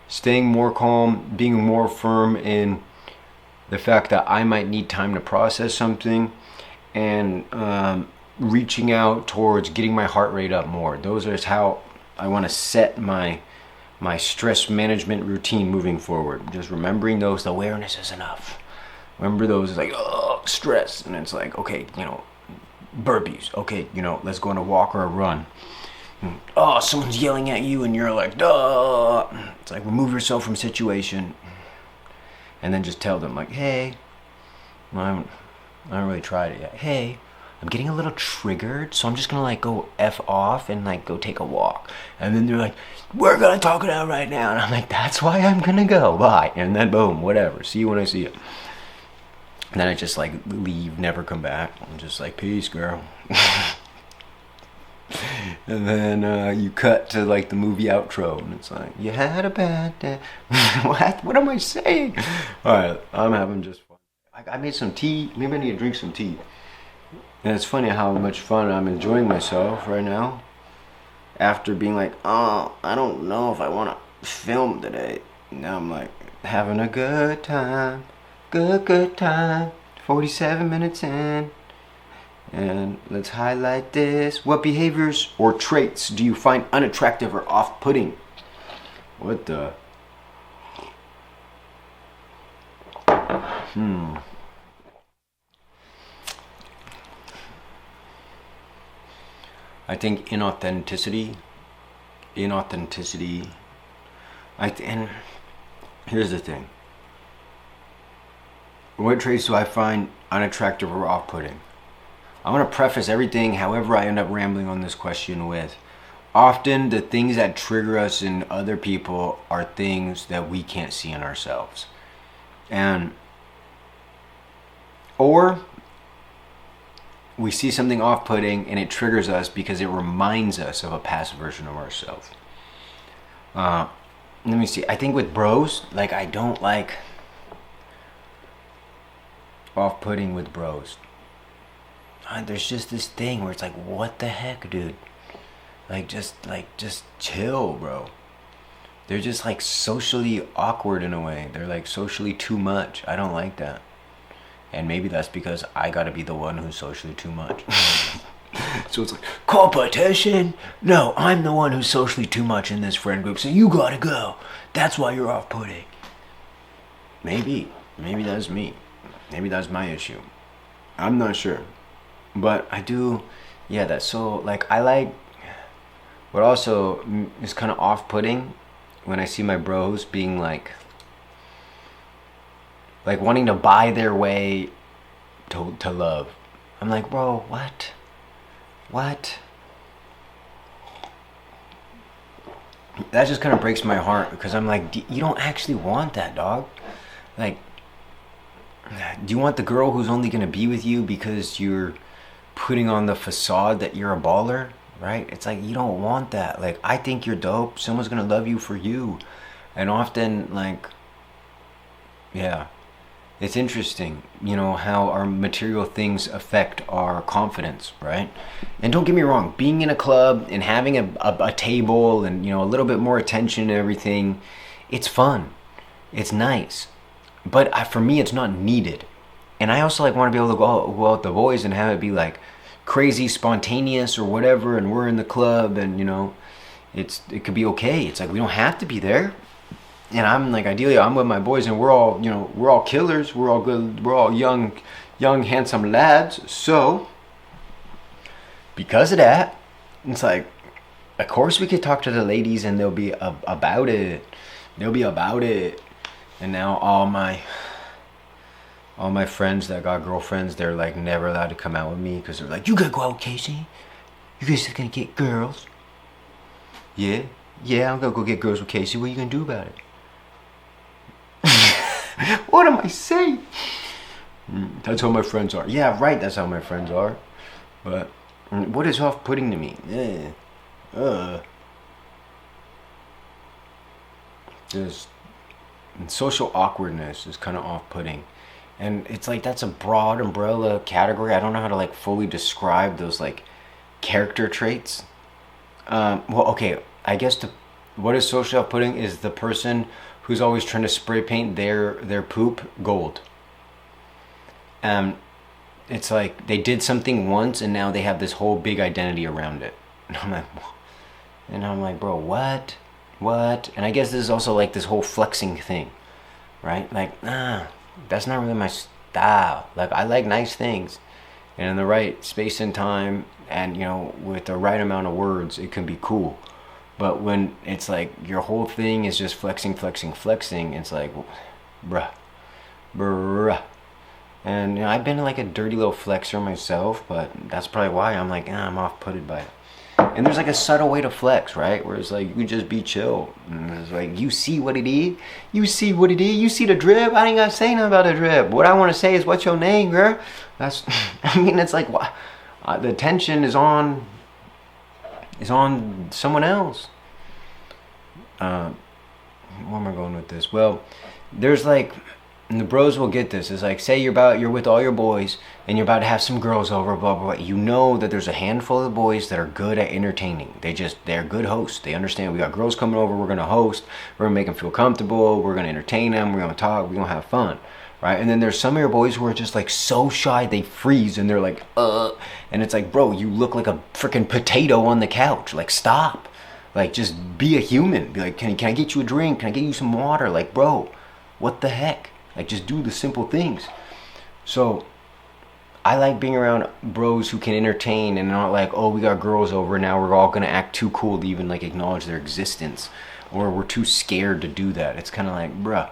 Speaker 1: staying more calm, being more firm in the fact that I might need time to process something, and reaching out towards getting my heart rate up more. Those are how I want to set my stress management routine moving forward. Just remembering those, the awareness is enough. Remember those, like, stress, and it's like, okay, burpees. Okay, let's go on a walk or a run. Oh, someone's yelling at you, and you're like, duh. It's like, remove yourself from situation. And then just tell them, like, hey, I haven't really tried it yet. Hey, I'm getting a little triggered, so I'm just gonna like go F off and like go take a walk. And then they're like, we're gonna talk it out right now. And I'm like, that's why I'm gonna go. Bye. And then boom, whatever. See you when I see you. And then I just like leave, never come back. I'm just like, peace, girl. And then you cut to like the movie outro, and it's like, you had a bad day. What am I saying? All right, I'm having just fun. I made some tea. Maybe I need to drink some tea. And it's funny how much fun I'm enjoying myself right now. After being like, oh, I don't know if I want to film today. Now I'm like, having a good time. Good time. 47 minutes in. And let's highlight this. What behaviors or traits do you find unattractive or off-putting? What the? I think inauthenticity. And here's the thing. What traits do I find unattractive or off-putting? I want to preface everything, however I end up rambling on this question, with often the things that trigger us in other people are things that we can't see in ourselves. Or we see something off-putting and it triggers us because it reminds us of a past version of ourselves. Let me see. I think with bros, like, I don't like off-putting with bros. There's just this thing where it's like, what the heck, dude? Just chill, bro. They're just like socially awkward in a way. They're like socially too much. I don't like that. And maybe that's because I gotta be the one who's socially too much. So it's like, competition? No, I'm the one who's socially too much in this friend group, so you gotta go. That's why you're off-putting. Maybe that's me. Maybe that's my issue. I'm not sure. But I do, yeah, that's so, like, I like, what also is kind of off-putting when I see my bros being like wanting to buy their way to love. I'm like, bro, what? That just kind of breaks my heart, because I'm like, you don't actually want that, dog. Like, do you want the girl who's only going to be with you because you're putting on the facade that you're a baller, right? It's like, you don't want that. Like, I think you're dope. Someone's gonna love you for you. And often, like, yeah, it's interesting, how our material things affect our confidence, right? And don't get me wrong, being in a club and having a table and, a little bit more attention and everything, it's fun. It's nice. But for me, it's not needed. And I also want to be able to go out with the boys and have it be like crazy spontaneous or whatever, and we're in the club and it could be okay. It's like, we don't have to be there. And I'm like, ideally I'm with my boys and we're all killers, we're all good, we're all young young handsome lads. So because of that, it's like, of course we could talk to the ladies and they'll be about it. They'll be about it. And now all my friends that got girlfriends, they're like never allowed to come out with me because they're like, you gotta go out with Casey. You guys are gonna get girls. Yeah, I'm gonna go get girls with Casey. What are you gonna do about it? What am I saying? That's how my friends are. Yeah, right, that's how my friends are. But what is off-putting to me? Just social awkwardness is kind of off-putting. And it's like that's a broad umbrella category. I don't know how to like fully describe those like character traits. Well, okay, I guess what is social off-putting is the person who's always trying to spray paint their poop gold. It's like they did something once and now they have this whole big identity around it. And I'm like, bro, what? And I guess this is also like this whole flexing thing, right? Like, that's not really my style. Like, I like nice things, and in the right space and time, and with the right amount of words, it can be cool. But when it's like your whole thing is just flexing, it's like, bruh. And I've been like a dirty little flexer myself, but that's probably why I'm like, I'm off-putted by it. And there's like a subtle way to flex, right? Where it's like, you just be chill. And it's like, you see what it is? You see the drip? I ain't gotta say nothing about the drip. What I want to say is, what's your name, girl? That's, it's like, the attention is on someone else. Where am I going with this? Well, there's like, and the bros will get this. It's like, say you're with all your boys and you're about to have some girls over, blah, blah, blah. You know that there's a handful of boys that are good at entertaining. They're good hosts. They understand we got girls coming over. We're going to host. We're going to make them feel comfortable. We're going to entertain them. We're going to talk. We're going to have fun. Right? And then there's some of your boys who are just like so shy. They freeze and they're like, And it's like, bro, you look like a freaking potato on the couch. Like, stop. Like, just be a human. Be like, can I get you a drink? Can I get you some water? Like, bro, what the heck? Like, just do the simple things. So I like being around bros who can entertain and not like, oh, we got girls over, now we're all gonna act too cool to even like acknowledge their existence, or we're too scared to do that. It's kind of like, bruh,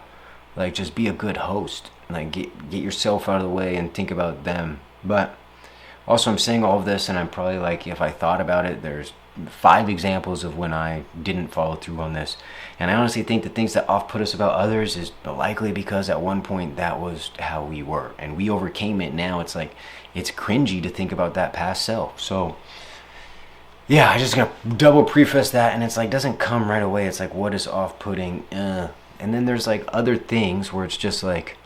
Speaker 1: like, just be a good host. Like, get yourself out of the way and think about them. But also, I'm saying all of this and I'm probably like, if I thought about it, there's 5 examples of when I didn't follow through on this. And I honestly think the things that off-put us about others is likely because at one point that was how we were. And we overcame it. Now it's like, it's cringy to think about that past self. So, yeah, I just gonna double preface that. And it's like, doesn't come right away. It's like, what is off-putting? And then there's like other things where it's just like,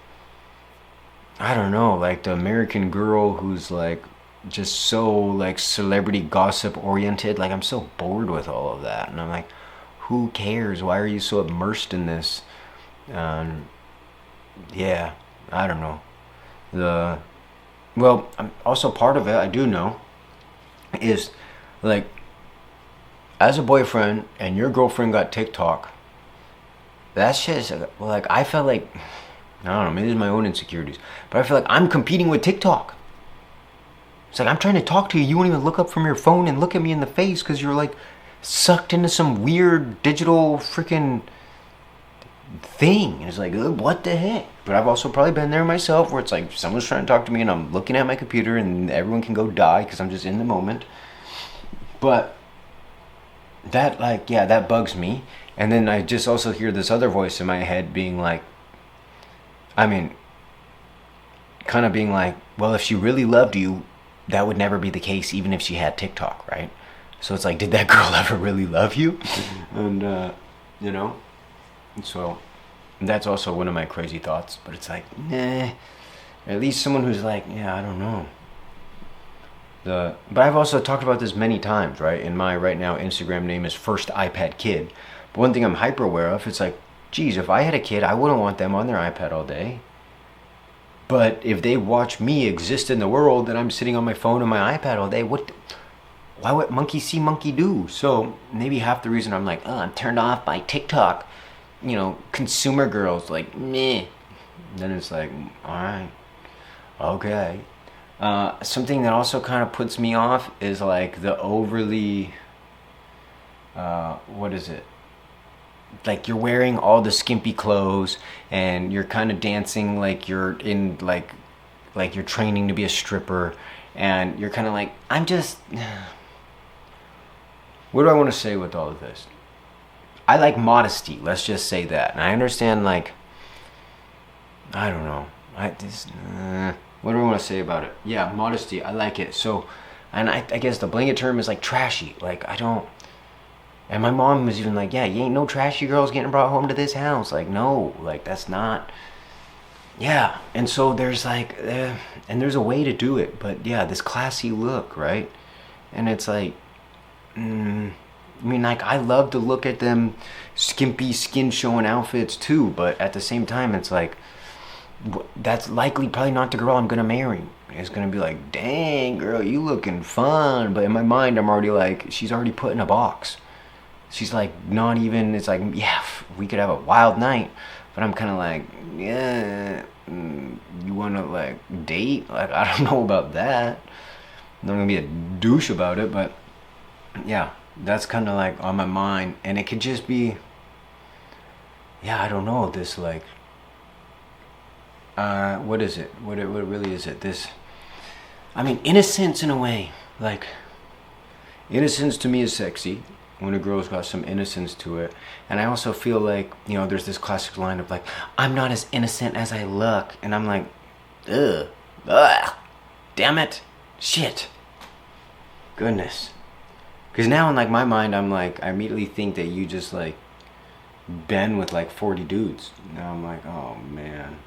Speaker 1: I don't know, like the American Girl who's like, just so like celebrity gossip oriented. Like, I'm so bored with all of that, and I'm like, who cares? Why are you so immersed in this? Yeah, I don't know. Well, also part of it, I do know, is like, as a boyfriend and your girlfriend got TikTok, that shit is like, I felt like, I don't know, maybe it's my own insecurities, but I feel like I'm competing with TikTok. It's like, I'm trying to talk to you. You won't even look up from your phone and look at me in the face because you're like sucked into some weird digital freaking thing. And it's like, what the heck? But I've also probably been there myself where it's like someone's trying to talk to me and I'm looking at my computer and everyone can go die because I'm just in the moment. But that, like, yeah, that bugs me. And then I just also hear this other voice in my head being like, kind of being like, well, if she really loved you, that would never be the case even if she had TikTok, right? So it's like, did that girl ever really love you? And, so that's also one of my crazy thoughts. But it's like, nah, at least someone who's like, yeah, I don't know. But I've also talked about this many times, right? In my right now Instagram name is First iPad Kid. But one thing I'm hyper aware of, it's like, geez, if I had a kid, I wouldn't want them on their iPad all day. But if they watch me exist in the world and I'm sitting on my phone and my iPad all day, why would monkey see, monkey do? So maybe half the reason I'm like, I'm turned off by TikTok, consumer girls, like, meh. Then it's like, all Okay. Something that also kind of puts me off is like the overly, what is it? Like you're wearing all the skimpy clothes and you're kind of dancing like you're in like you're training to be a stripper, and you're kind of like, I'm just, what do I want to say with all of this? I like modesty, let's just say that. And I understand, like, I don't know. What do I want to say about it? Yeah, modesty. I like it. So, and I guess the blanket term is like trashy. Like, I don't. And my mom was even like, yeah, you ain't no trashy girls getting brought home to this house. Like, no, like, that's not. Yeah. And so there's like, and there's a way to do it. But yeah, this classy look, right? And it's like, I mean, like, I love to look at them skimpy skin showing outfits too. But at the same time, it's like, that's likely probably not the girl I'm gonna marry. It's gonna be like, dang girl, you looking fun. But in my mind, I'm already like, she's already put in a box. She's like, not even, it's like, yeah, we could have a wild night. But I'm kind of like, yeah, you wanna like date? Like, I don't know about that. I'm not gonna be a douche about it, but yeah, that's kind of like on my mind. And it could just be, yeah, I don't know, this like, what is it? What really is it? This, I mean, innocence in a way. Like, innocence to me is sexy when a girl's got some innocence to it. And I also feel like, you know, there's this classic line of like, I'm not as innocent as I look. And I'm like, ugh, damn it, shit, goodness. Because now in like my mind, I'm like, I immediately think that you just like been with like 40 dudes. Now I'm like, oh man.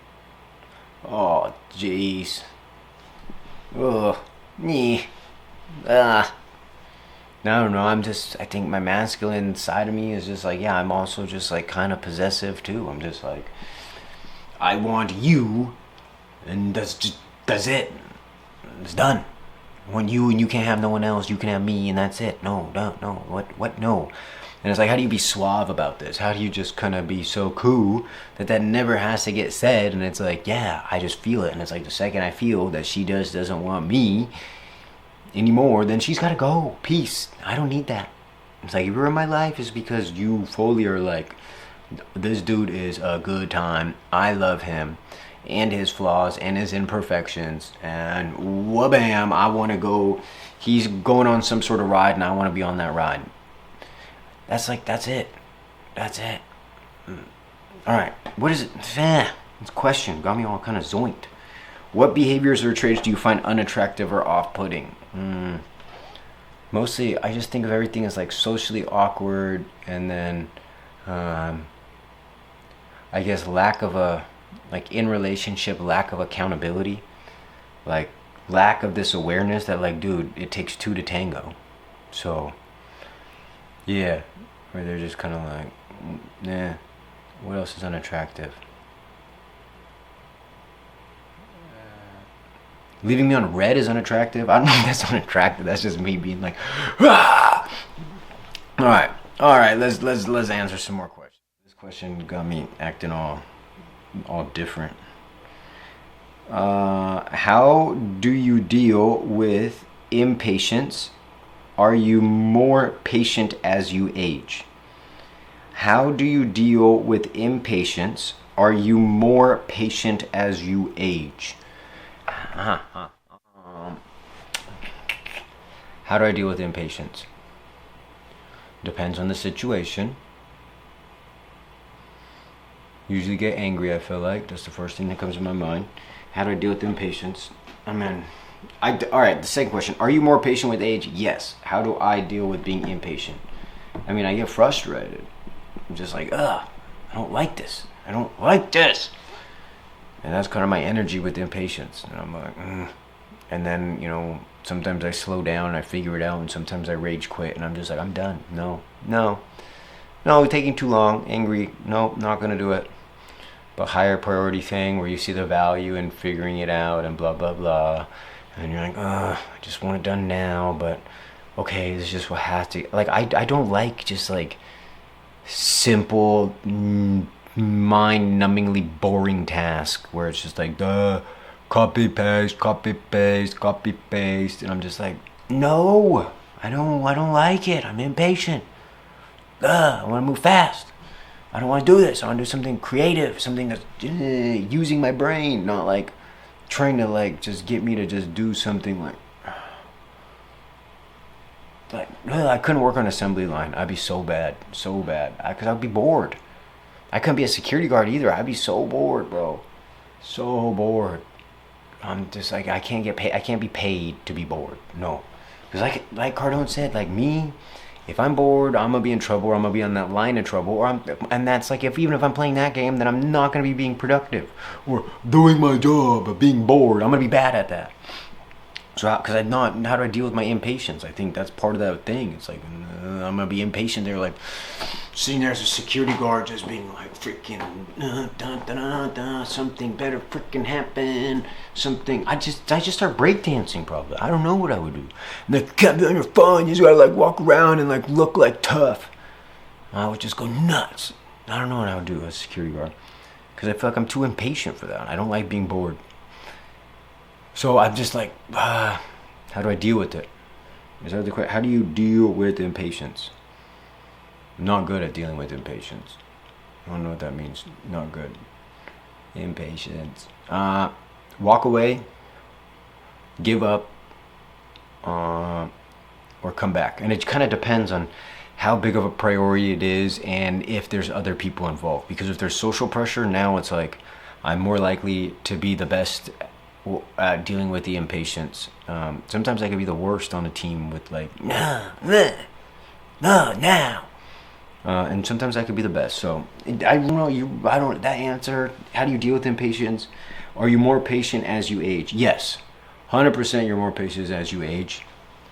Speaker 1: Oh, jeez. Ugh. Nee. Ah. I don't know. I think my masculine side of me is just like, yeah, I'm also just like kind of possessive too. I'm just like, I want you, and that's it. It's done. I want you, and you can't have no one else. You can have me, and that's it. No, no. What? No. And it's like, how do you be suave about this? How do you just kind of be so cool that never has to get said? And it's like, yeah, I just feel it. And it's like the second I feel that she doesn't want me anymore, then she's got to go. Peace. I don't need that. It's like, if you're in my life, it's because you fully are like, this dude is a good time. I love him and his flaws and his imperfections. And wha-bam, I want to go. He's going on some sort of ride, and I want to be on that ride. That's it. That's it. All right. What is it? This question got me all kind of zoinked. What behaviors or traits do you find unattractive or off-putting? Mostly, I just think of everything as like socially awkward, and then I guess lack of in relationship, lack of accountability, like lack of this awareness that like, dude, it takes two to tango. So, yeah, where they're just kind of like, nah, what else is unattractive? Leaving me on red is unattractive. I don't know if that's unattractive. That's just me being like, ah! All right. Let's answer some more questions. This question got me acting all different. How do you deal with impatience? Are you more patient as you age? How do you deal with impatience? Are you more patient as you age? How do I deal with impatience? Depends on the situation. Usually get angry, I feel like. That's the first thing that comes to my mind. How do I deal with impatience? I mean, alright, the second question. Are you more patient with age? Yes. How do I deal with being impatient? I mean, I get frustrated. I'm just like, I don't like this. And that's kind of my energy with impatience. And I'm like, And then, you know, sometimes I slow down and I figure it out, and sometimes I rage quit, and I'm just like, I'm done. No, taking too long, angry, no, not gonna do it. But higher priority thing where you see the value in figuring it out and blah, blah, blah. And you're like, I just want it done now, but okay, this is just what has to, like, I don't like just like simple, mind-numbingly boring task where it's just like, copy paste, copy paste, copy paste, and I'm just like, no, I don't like it. I'm impatient. I want to move fast. I don't want to do this. I want to do something creative, something that's using my brain, not like trying to like just get me to just do something like I couldn't work on assembly line. I'd be so bad, because I'd be bored. I couldn't be a security guard either. I'd be so bored, bro, so bored. I'm just like, I can't get paid. I can't be paid to be bored. No, because like Cardone said, like me, if I'm bored, I'm gonna be in trouble, or I'm gonna be on that line of trouble, and that's like, even if I'm playing that game, then I'm not gonna be being productive or doing my job of being bored. I'm gonna be bad at that. So because how do I deal with my impatience? I think that's part of that thing. It's like, I'm gonna be impatient there, like sitting there as a security guard, just being like freaking something better freaking happen, something. I just start breakdancing probably. I don't know what I would do. And they can't be on your phone. You just gotta like walk around and like look like tough. I would just go nuts. I don't know what I would do as a security guard, because I feel like I'm too impatient for that. I don't like being bored. So I'm just like, how do I deal with it? Is that the question? How do you deal with impatience? I'm not good at dealing with impatience. I don't know what that means. Not good. Impatience. Walk away, give up, or come back. And it kind of depends on how big of a priority it is and if there's other people involved. Because if there's social pressure, now it's like I'm more likely to be the best dealing with the impatience. Sometimes I could be the worst on a team with like no now, and sometimes I could be the best. So I don't know. That answer. How do you deal with impatience? Are you more patient as you age? Yes, 100%. You're more patient as you age.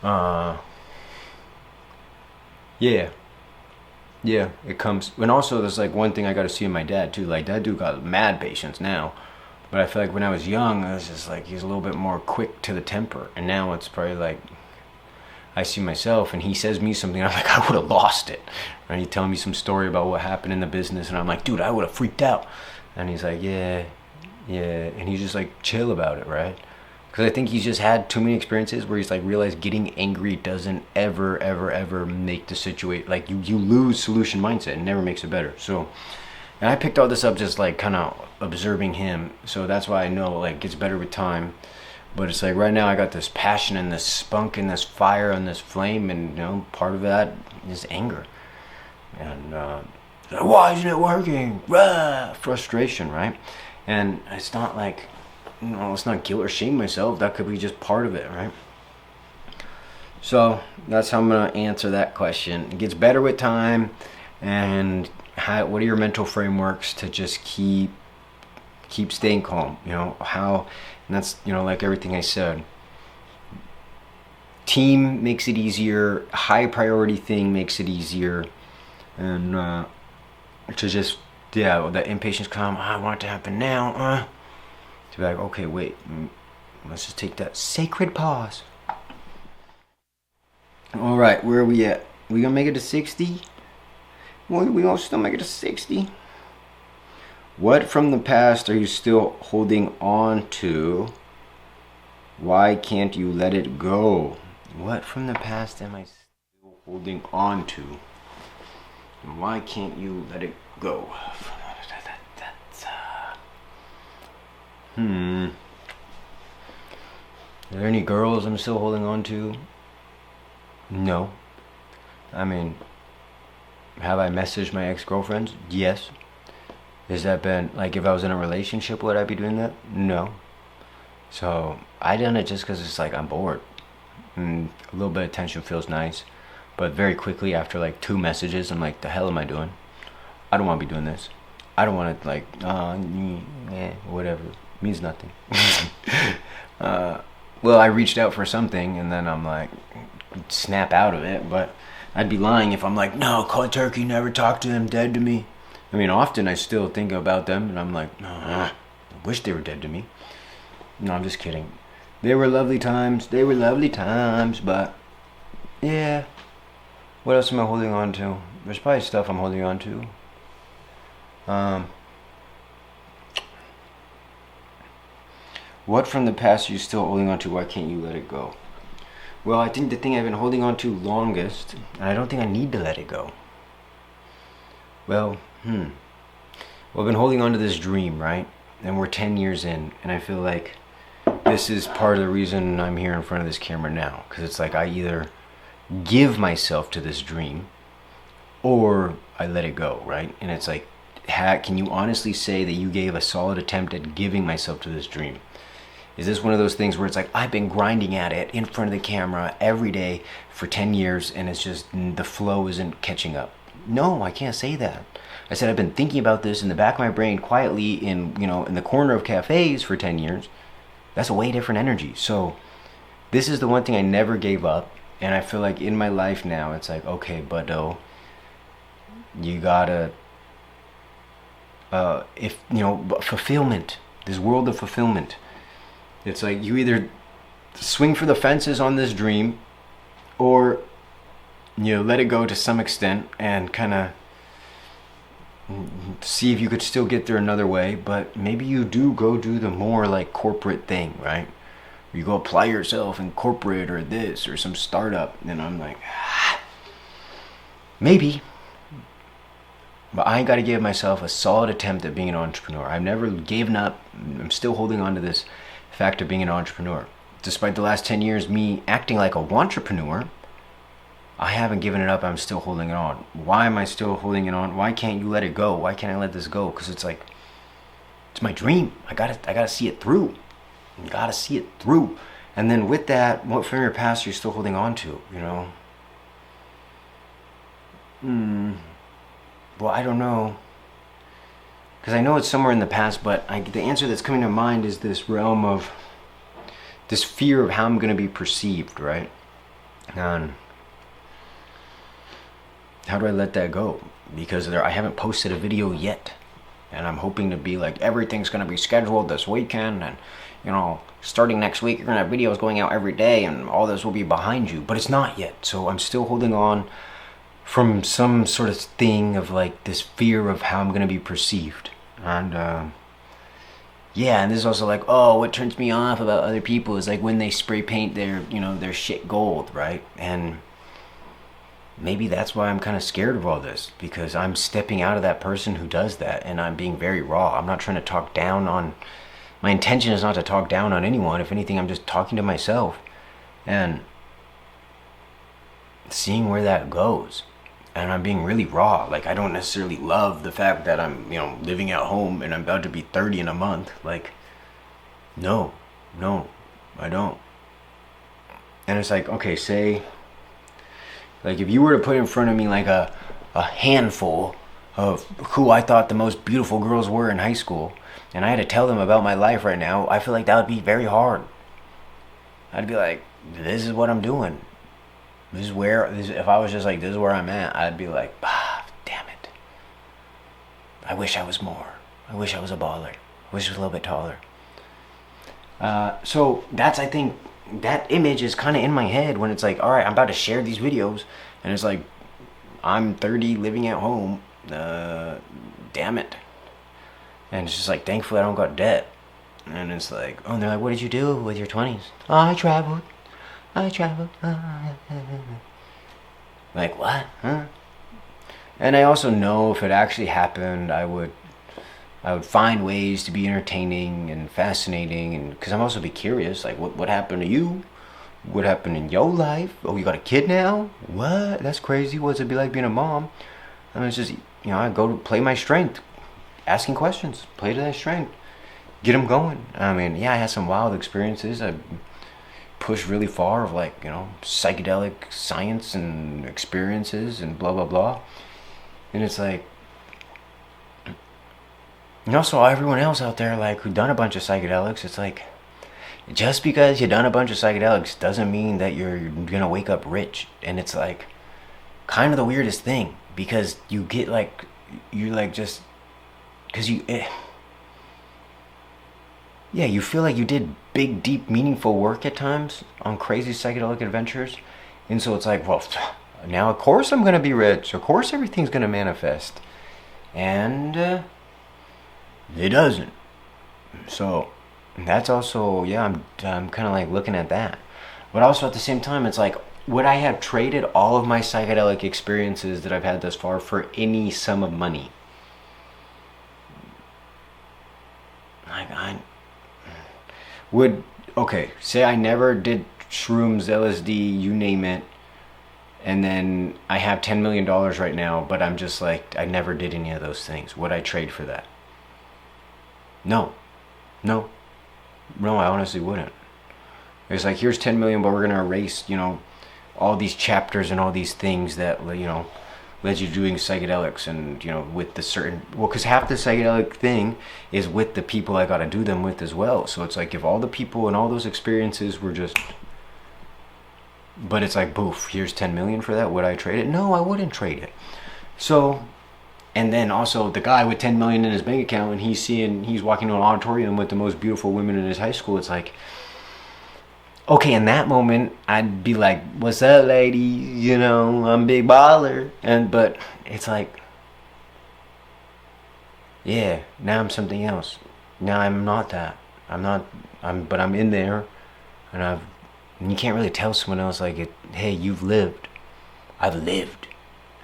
Speaker 1: Yeah, it comes. And also, there's like one thing I got to see in my dad too. Like that dude got mad patience now. But I feel like when I was young, I was just like, he's a little bit more quick to the temper. And now it's probably like, I see myself and he says me something, and I'm like, I would have lost it. And he's telling me some story about what happened in the business, and I'm like, dude, I would have freaked out. And he's like, yeah. And he's just like chill about it, right? Because I think he's just had too many experiences where he's like realized getting angry doesn't ever make the situation, like you lose solution mindset and never makes it better. So, and I picked all this up just like kind of observing him. So that's why I know like it gets better with time. But it's like right now I got this passion and this spunk and this fire and this flame, and part of that is anger. And why isn't it working? Rah! Frustration, right? And it's not like, it's not guilt or shame myself. That could be just part of it, right? So that's how I'm gonna answer that question. It gets better with time. And what are your mental frameworks to just keep staying calm? How, and that's like everything I said. Team makes it easier. High priority thing makes it easier, and to just the impatience come. I want it to happen now. To be like, okay, wait, let's just take that sacred pause. All right, where are we at? We gonna make it to 60? We gonna still make it to 60? What from the past are you still holding on to? Why can't you let it go? What from the past am I still holding on to? And why can't you let it go? Are there any girls I'm still holding on to? No. I mean, have I messaged my ex-girlfriends? Yes. Has that been, like, if I was in a relationship, would I be doing that? No. So, I done it just because it's like, I'm bored. And a little bit of attention feels nice. But very quickly, after like 2 messages, I'm like, the hell am I doing? I don't want to be doing this. I don't want to, like, whatever. It means nothing. Well, I reached out for something, and then I'm like, snap out of it. But I'd be lying if I'm like, no, cold turkey, never talk to them, dead to me. I mean, often I still think about them, and I'm like, I wish they were dead to me. No, I'm just kidding. They were lovely times, but yeah. What else am I holding on to? There's probably stuff I'm holding on to. What from the past are you still holding on to? Why can't you let it go? Well, I think the thing I've been holding on to longest, and I don't think I need to let it go. Well, I've been holding on to this dream, right? And we're 10 years in, and I feel like this is part of the reason I'm here in front of this camera now. Because it's like I either give myself to this dream or I let it go, right? And it's like, can you honestly say that you gave a solid attempt at giving myself to this dream? Is this one of those things where it's like I've been grinding at it in front of the camera every day for 10 years and it's just the flow isn't catching up? No, I can't say that. I said I've been thinking about this in the back of my brain quietly in the corner of cafes for 10 years. That's a way different energy. So this is the one thing I never gave up. And I feel like in my life now, it's like, okay, Buddo, you gotta, fulfillment, this world of fulfillment. It's like you either swing for the fences on this dream or, let it go to some extent and kind of see if you could still get there another way. But maybe you do go do the more like corporate thing, right? You go apply yourself in corporate or this or some startup. And I'm like, maybe. But I got to give myself a solid attempt at being an entrepreneur. I've never given up. I'm still holding on to this fact of being an entrepreneur. Despite the last 10 years me acting like a wantrepreneur, I haven't given it up. I'm still holding it on. Why am I still holding it on? Why can't you let it go? Why can't I let this go? Because it's like, it's my dream. I gotta see it through. You gotta see it through. And then with that, what from your past you're still holding on to, Well, I don't know. Because I know it's somewhere in the past, but the answer that's coming to mind is this realm of this fear of how I'm going to be perceived, right? And how do I let that go? Because I haven't posted a video yet. And I'm hoping to be like, everything's going to be scheduled this weekend. And, starting next week, you're going to have videos going out every day. And all this will be behind you. But it's not yet. So I'm still holding on from some sort of thing of like this fear of how I'm going to be perceived. And and this is also like, what turns me off about other people is like when they spray paint their shit gold, right? And maybe that's why I'm kind of scared of all this, because I'm stepping out of that person who does that, and I'm being very raw. I'm not trying to talk down on, my intention is not to talk down on anyone. If anything, I'm just talking to myself and seeing where that goes. And I'm being really raw. Like, I don't necessarily love the fact that I'm, living at home and I'm about to be 30 in a month. Like, no, I don't. And it's like, okay, say, like if you were to put in front of me like a handful of who I thought the most beautiful girls were in high school, and I had to tell them about my life right now, I feel like that would be very hard. I'd be like, this is what I'm doing. If I was just like, this is where I'm at, I'd be like, damn it. I wish I was more. I wish I was a baller. I wish I was a little bit taller. So that's, I think, that image is kind of in my head when it's like, all right, I'm about to share these videos. And it's like, I'm 30 living at home. Damn it. And it's just like, thankfully I don't got debt. And it's like, and they're like, what did you do with your 20s? Oh, I traveled. Like, what? Huh? And I also know if it actually happened, I would find ways to be entertaining and fascinating, and because I'm also be curious, like, what happened to you? What happened in your life? Oh, you got a kid now? What? That's crazy. What's it be like being a mom? And it's just, I go to play my strength, asking questions, play to that strength, get them going. I mean, I had some wild experiences. I pushed really far of like, psychedelic science and experiences and blah, blah, blah. And it's like, so everyone else out there, like, who done a bunch of psychedelics, it's like, just because you done a bunch of psychedelics doesn't mean that you're gonna wake up rich. And it's like, kind of the weirdest thing, because you get like, you're like, just, because you feel like you did big, deep, meaningful work at times on crazy psychedelic adventures. And so it's like, well, now of course I'm going to be rich. Of course everything's going to manifest. And it doesn't. So that's also, yeah, I'm kind of like looking at that. But also at the same time, it's like, would I have traded all of my psychedelic experiences that I've had thus far for any sum of money? Like, I would, okay, say I never did shrooms, LSD, you name it, and then I have $10 million right now, but I'm just like, I never did any of those things. Would I trade for that? No. No. No, I honestly wouldn't. It's like, here's 10 million, but we're going to erase, all these chapters and all these things that, led you doing psychedelics and, with the certain, well, because half the psychedelic thing is with the people I got to do them with as well. So it's like, if all the people and all those experiences were just, but it's like, boof, here's 10 million for that. Would I trade it? No, I wouldn't trade it. So, and then also the guy with 10 million in his bank account and he's walking to an auditorium with the most beautiful women in his high school. It's like, okay, in that moment, I'd be like, what's up, ladies? I'm big baller. But it's like, yeah, now I'm something else. Now I'm not that. But I'm in there, and you can't really tell someone else like, hey, you've lived. I've lived.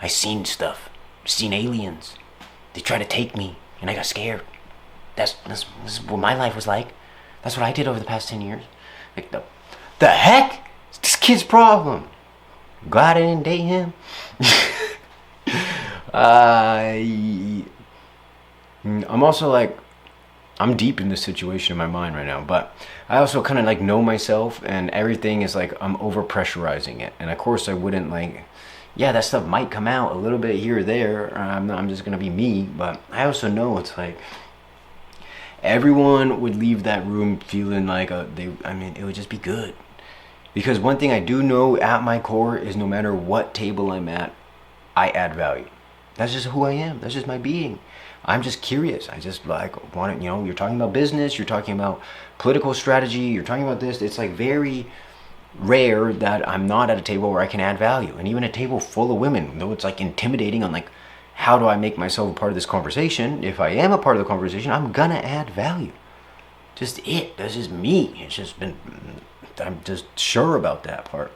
Speaker 1: I seen stuff. Seen aliens. They tried to take me, and I got scared. That's what my life was like. That's what I did over the past 10 years. Like, the heck? It's this kid's problem. Glad I didn't date him. I'm also like, I'm deep in this situation in my mind right now, but I also kind of like know myself, and everything is like, I'm over pressurizing it. And of course I wouldn't like, yeah, that stuff might come out a little bit here or there. I'm just gonna be me, but I also know it's like, everyone would leave that room feeling like it would just be good. Because one thing I do know at my core is, no matter what table I'm at, I add value. That's just who I am. That's just my being. I'm just curious. I just like want to, you're talking about business, you're talking about political strategy, you're talking about this. It's like very rare that I'm not at a table where I can add value. And even a table full of women, though it's like intimidating on like, how do I make myself a part of this conversation? If I am a part of the conversation, I'm gonna add value. That's just me. It's just been, I'm just sure about that part.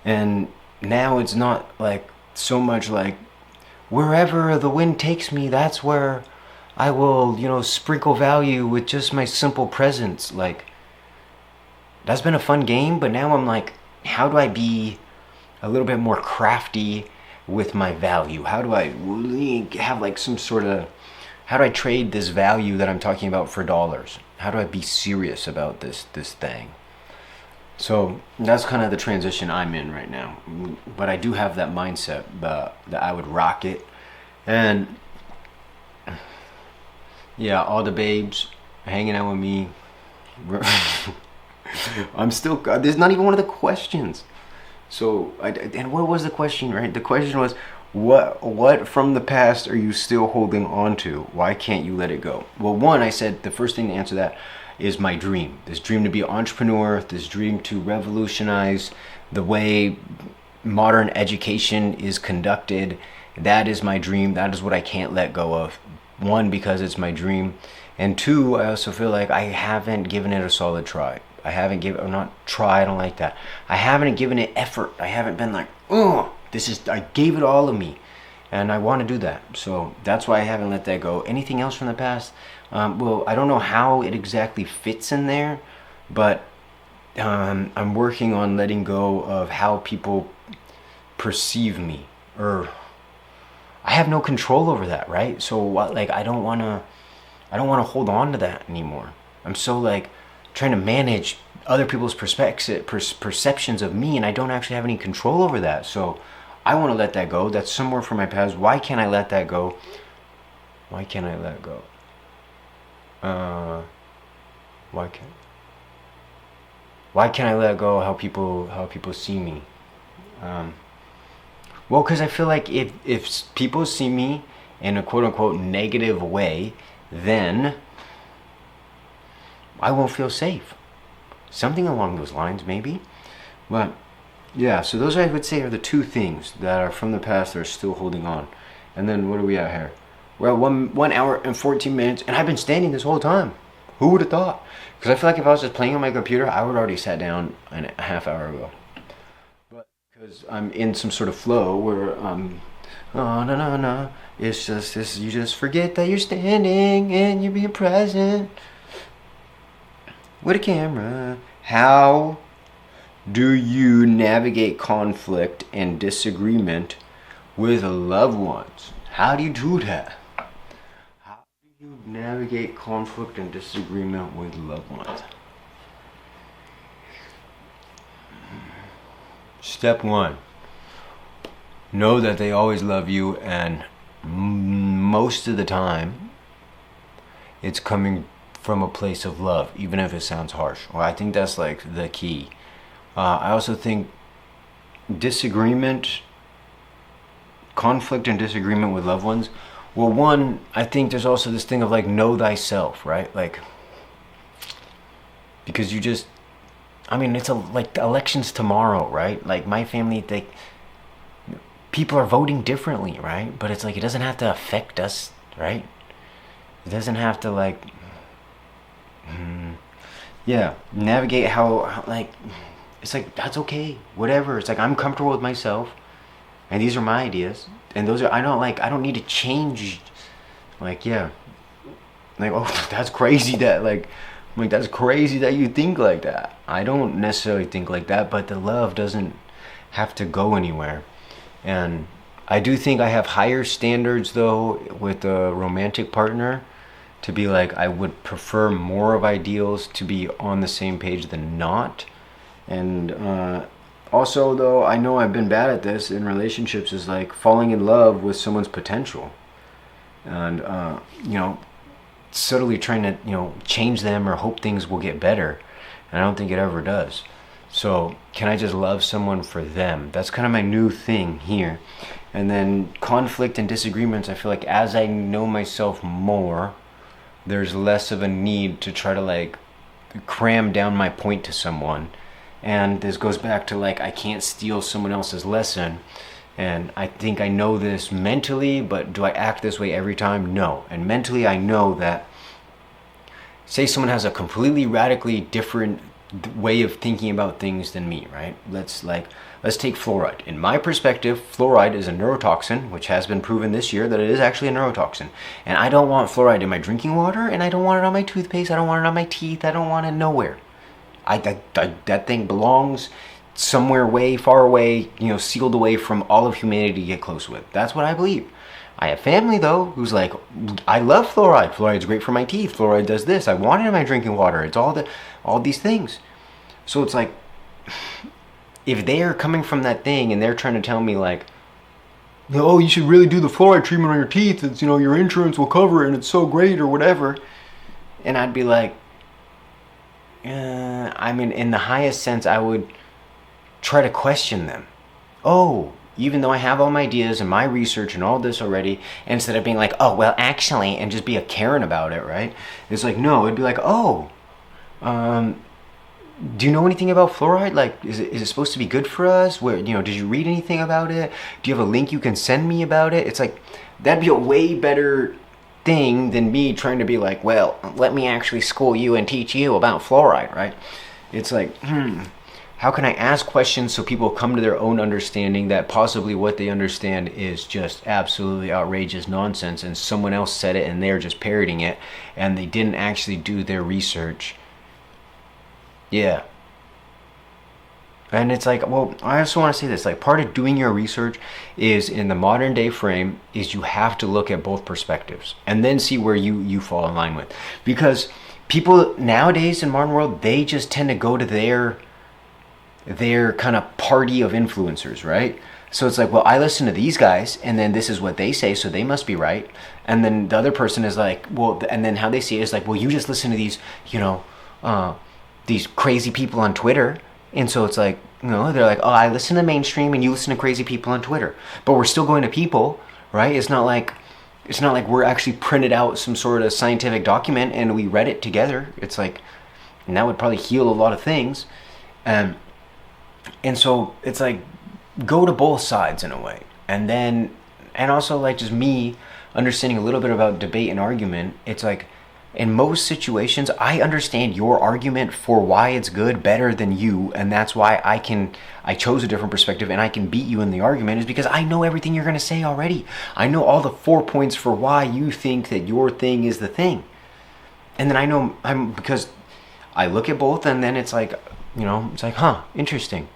Speaker 1: And now it's not like so much like, wherever the wind takes me, that's where I will, sprinkle value with just my simple presence. Like, that's been a fun game, but now I'm like, how do I be a little bit more crafty with my value? How do I have like some sort of, how do I trade this value that I'm talking about for dollars? How do I be serious about this thing? So that's kind of the transition I'm in right now. But I do have that mindset that I would rock it. And yeah, all the babes hanging out with me. I'm still, there's not even one of the questions. So, and what was the question, right? The question was, what from the past are you still holding on to? Why can't you let it go? Well, one, I said the first thing to answer that is my dream. This dream to be an entrepreneur, this dream to revolutionize the way modern education is conducted. That is my dream. That is what I can't let go of. One, because it's my dream. And two, I also feel like I haven't given it a solid try. I haven't given, or not try, I don't like that. I haven't given it effort. I haven't been like, oh, I gave it all of me. And I want to do that. So that's why I haven't let that go. Anything else from the past? Well, I don't know how it exactly fits in there, but I'm working on letting go of how people perceive me. Or I have no control over that, right? So what, like, I don't want to hold on to that anymore. I'm so like trying to manage other people's perceptions of me, and I don't actually have any control over that. So I want to let that go. That's somewhere from my past. Why can't I let that go? Why can't I let go? Why can't I let go how people see me? Well, because I feel like if people see me in a quote unquote negative way, then I won't feel safe. Something along those lines, maybe. But yeah, so those I would say are the two things that are from the past that are still holding on. And then what are we at here? Well, 1 hour and 14 minutes, and I've been standing this whole time. Who would have thought? Because I feel like if I was just playing on my computer, I would already sat down a half hour ago. But because I'm in some sort of flow where oh no no no, it's just this. You just forget that you're standing and you're being present with a camera. How do you navigate conflict and disagreement with loved ones? How do you do that? How do you navigate conflict and disagreement with loved ones? Step one, know that they always love you, and most of the time it's coming from a place of love, even if it sounds harsh. Well, I think that's like the key. I also think disagreement, conflict and disagreement with loved ones. Well, one, I think there's also this thing of like know thyself, right? Like, because you just, I mean, it's like elections tomorrow, right? Like my family, people are voting differently, right? But it's like it doesn't have to affect us, right? It doesn't have to like, yeah, navigate how like, it's like that's okay, whatever. It's like I'm comfortable with myself, and these are my ideas, and those are I don't need to change. Like yeah, like oh that's crazy that like. I'm like, that's crazy that you think like that. I don't necessarily think like that, but the love doesn't have to go anywhere. And I do think I have higher standards though with a romantic partner, to be like I would prefer more of ideals to be on the same page than not. And also though, I know I've been bad at this in relationships, is like falling in love with someone's potential. And you know, subtly trying to change them or hope things will get better, and I don't think it ever does. So can I just love someone for them? That's kind of my new thing here. And then conflict and disagreements, I feel like as I know myself more, there's less of a need to try to like cram down my point to someone. And this goes back to like I can't steal someone else's lesson. And I think I know this mentally, but do I act this way every time? No. And mentally I know that, say someone has a completely radically different way of thinking about things than me, right? Let's take fluoride. In my perspective, fluoride is a neurotoxin, which has been proven this year that it is actually a neurotoxin. And I don't want fluoride in my drinking water, and I don't want it on my toothpaste, I don't want it on my teeth, I don't want it nowhere. That thing belongs somewhere way far away, sealed away from all of humanity to get close with. That's what I believe. I have family though who's like, I love fluoride. Fluoride's great for my teeth. Fluoride does this. I want it in my drinking water. It's all these things. So it's like, if they are coming from that thing and they're trying to tell me like, oh, you should really do the fluoride treatment on your teeth. It's your insurance will cover it and it's so great or whatever, and I'd be like, I mean, in the highest sense, I would try to question them. Oh, even though I have all my ideas and my research and all this already, instead of being like, oh, well, actually, and just be a Karen about it, right? It's like, no, it'd be like, oh, do you know anything about fluoride? Like, is it supposed to be good for us? Where, did you read anything about it? Do you have a link you can send me about it? It's like, that'd be a way better thing than me trying to be like, well, let me actually school you and teach you about fluoride, right? It's like, how can I ask questions so people come to their own understanding that possibly what they understand is just absolutely outrageous nonsense, and someone else said it and they're just parroting it and they didn't actually do their research. Yeah. And it's like, well, I also want to say this, like part of doing your research is, in the modern day frame, is you have to look at both perspectives and then see where you fall in line with. Because people nowadays in modern world, they just tend to go to their kind of party of influencers, right? So it's like, well, I listen to these guys and then this is what they say, so they must be right. And then the other person is like, well, and then how they see it is like, well, you just listen to these, these crazy people on Twitter. And so it's like, they're like, oh, I listen to mainstream and you listen to crazy people on Twitter. But we're still going to people, right? It's not like we're actually printed out some sort of scientific document and we read it together. It's like, and that would probably heal a lot of things. And so it's like, go to both sides in a way. And also like just me understanding a little bit about debate and argument. It's like, In most situations, I understand your argument for why it's good better than you, and that's why I chose a different perspective and I can beat you in the argument, is because I know everything you're going to say already. I know all the 4 points for why you think that your thing is the thing. And then I know because I look at both, and then it's like, it's like, huh, interesting.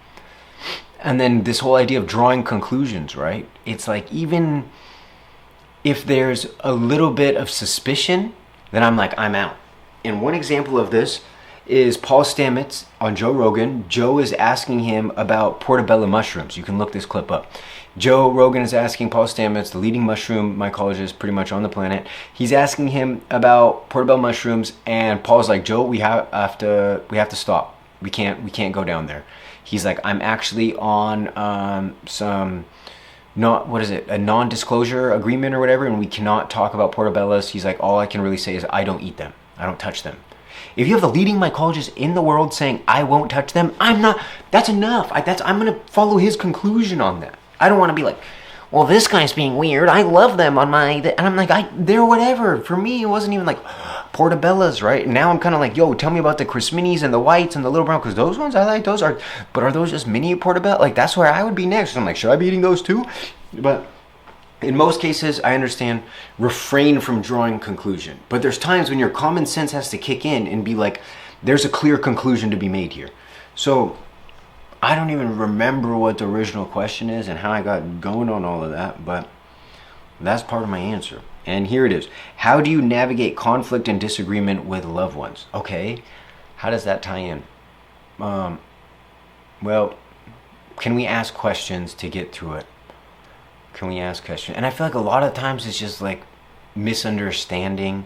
Speaker 1: And then this whole idea of drawing conclusions, right? It's like, even if there's a little bit of suspicion, then I'm like, I'm out. And one example of this is Paul Stamets on Joe Rogan. Joe is asking him about portobello mushrooms. You can look this clip up. Joe Rogan is asking Paul Stamets, the leading mushroom mycologist pretty much on the planet. He's asking him about portobello mushrooms, and Paul's like, Joe, we have to stop. We can't go down there. He's like, I'm actually on some, not, what is it, a non-disclosure agreement or whatever, and we cannot talk about portobellos. He's like, all I can really say is I don't eat them. I don't touch them. If you have the leading mycologist in the world saying I won't touch them, that's enough. I'm going to follow his conclusion on that. I don't want to be like, well, this guy's being weird. I love them on my, and I'm like, they're whatever. For me, it wasn't even like portobellos, right? And now I'm kind of like, yo, tell me about the Chris Minis and the whites and the little brown, because those ones I like. But are those just mini portobello? Like, that's where I would be next. I'm like, should I be eating those too? But in most cases, I understand, refrain from drawing conclusion. But there's times when your common sense has to kick in and be like, there's a clear conclusion to be made here. So I don't even remember what the original question is and how I got going on all of that, but that's part of my answer. And here it is. How do you navigate conflict and disagreement with loved ones? Okay, how does that tie in? Well, can we ask questions to get through it? Can we ask questions? And I feel like a lot of times it's just like misunderstanding.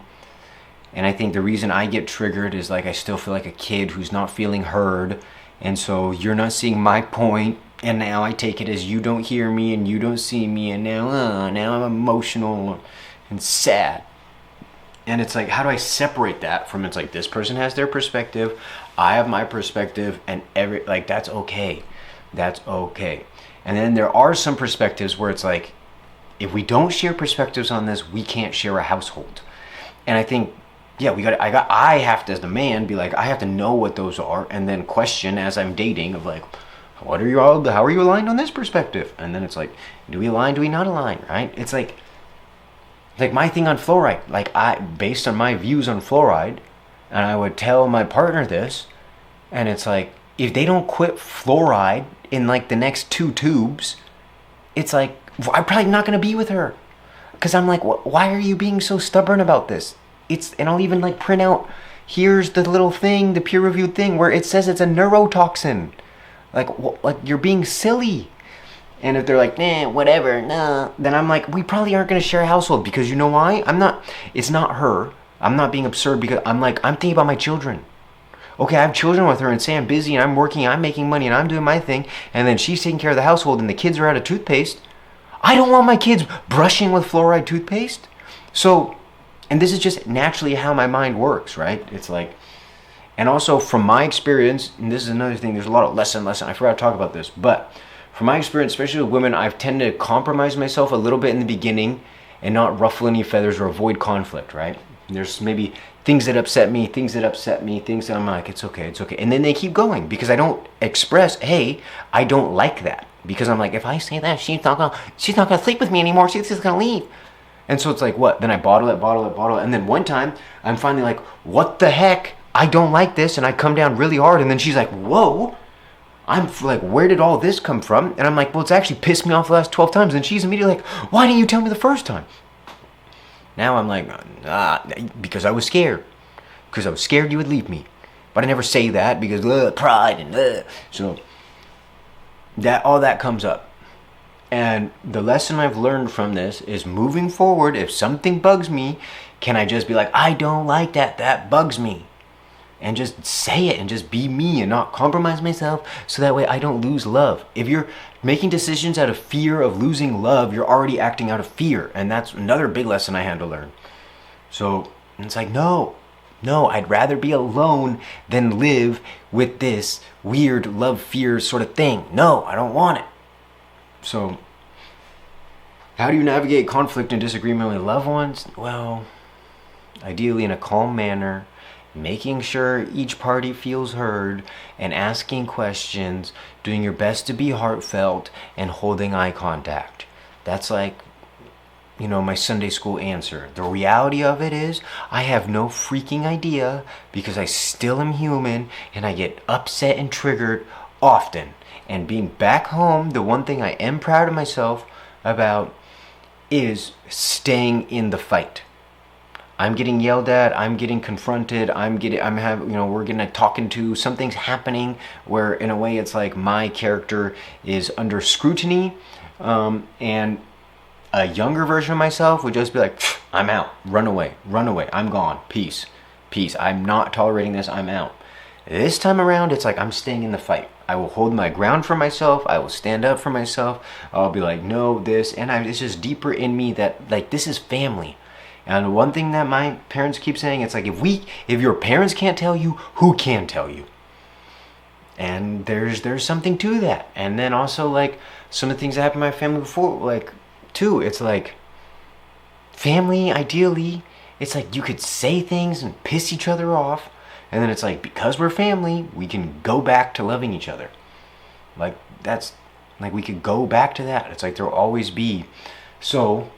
Speaker 1: And I think the reason I get triggered is like I still feel like a kid who's not feeling heard. And so you're not seeing my point, and now I take it as you don't hear me and you don't see me, and now I'm emotional and sad. And it's like, how do I separate that from, it's like, this person has their perspective, I have my perspective, and that's okay. That's okay. And then there are some perspectives where it's like, if we don't share perspectives on this, we can't share a household. And I think, yeah, I have to, as the man, be like, I have to know what those are, and then question as I'm dating of like, how are you aligned on this perspective? And then it's like, do we align, do we not align, right? It's like my thing on fluoride, like based on my views on fluoride, and I would tell my partner this, and it's like, if they don't quit fluoride in like the next 2 tubes, it's like, I'm probably not going to be with her. Because I'm like, why are you being so stubborn about this? And I'll even like print out, here's the little thing, the peer-reviewed thing where it says it's a neurotoxin. Like you're being silly. And if they're like, nah, whatever, nah, then I'm like, we probably aren't going to share a household, because you know why? It's not her. I'm not being absurd, because I'm thinking about my children. Okay, I have children with her, and say I'm busy and I'm working, I'm making money and I'm doing my thing, and then she's taking care of the household and the kids are out of toothpaste. I don't want my kids brushing with fluoride toothpaste. So, and this is just naturally how my mind works, right? It's like, and also from my experience, and this is another thing, there's a lot of lesson, I forgot to talk about this, but from my experience, especially with women, I've tended to compromise myself a little bit in the beginning and not ruffle any feathers or avoid conflict, right? And there's maybe things that upset me, things that I'm like, it's okay. And then they keep going, because I don't express, hey, I don't like that. Because I'm like, if I say that, she's not gonna sleep with me anymore, she's just gonna leave. And so it's like, what? Then I bottle it. And then one time, I'm finally like, what the heck? I don't like this. And I come down really hard. And then she's like, whoa. I'm like, where did all this come from? And I'm like, well, it's actually pissed me off the last 12 times. And she's immediately like, why didn't you tell me the first time? Now I'm like, because I was scared. Because I was scared you would leave me. But I never say that, because pride and so all that comes up. And the lesson I've learned from this is, moving forward, if something bugs me, can I just be like, I don't like that bugs me. And just say it and just be me and not compromise myself, so that way I don't lose love. If you're making decisions out of fear of losing love, you're already acting out of fear. And that's another big lesson I had to learn. So it's like, no, I'd rather be alone than live with this weird love-fear sort of thing. No, I don't want it. So, how do you navigate conflict and disagreement with loved ones? Well, ideally in a calm manner, making sure each party feels heard, and asking questions, doing your best to be heartfelt, and holding eye contact. That's like, my Sunday school answer. The reality of it is, I have no freaking idea because I still am human and I get upset and triggered often. And being back home, the one thing I am proud of myself about is staying in the fight. I'm getting yelled at, I'm getting confronted, we're getting talking to, something's happening where in a way it's like my character is under scrutiny, and a younger version of myself would just be like, I'm out, run away, I'm gone, peace, I'm not tolerating this, I'm out. This time around, it's like I'm staying in the fight. I will hold my ground for myself, I will stand up for myself, I'll be like, no, this, and it's just deeper in me that, like, this is family. And one thing that my parents keep saying, it's like, if your parents can't tell you, who can tell you? And there's something to that. And then also, like, some of the things that happened in my family before, like, too, it's like, family, ideally, it's like you could say things and piss each other off, and then it's like, because we're family, we can go back to loving each other. Like, that's, like, we could go back to that. It's like, there'll always be. So,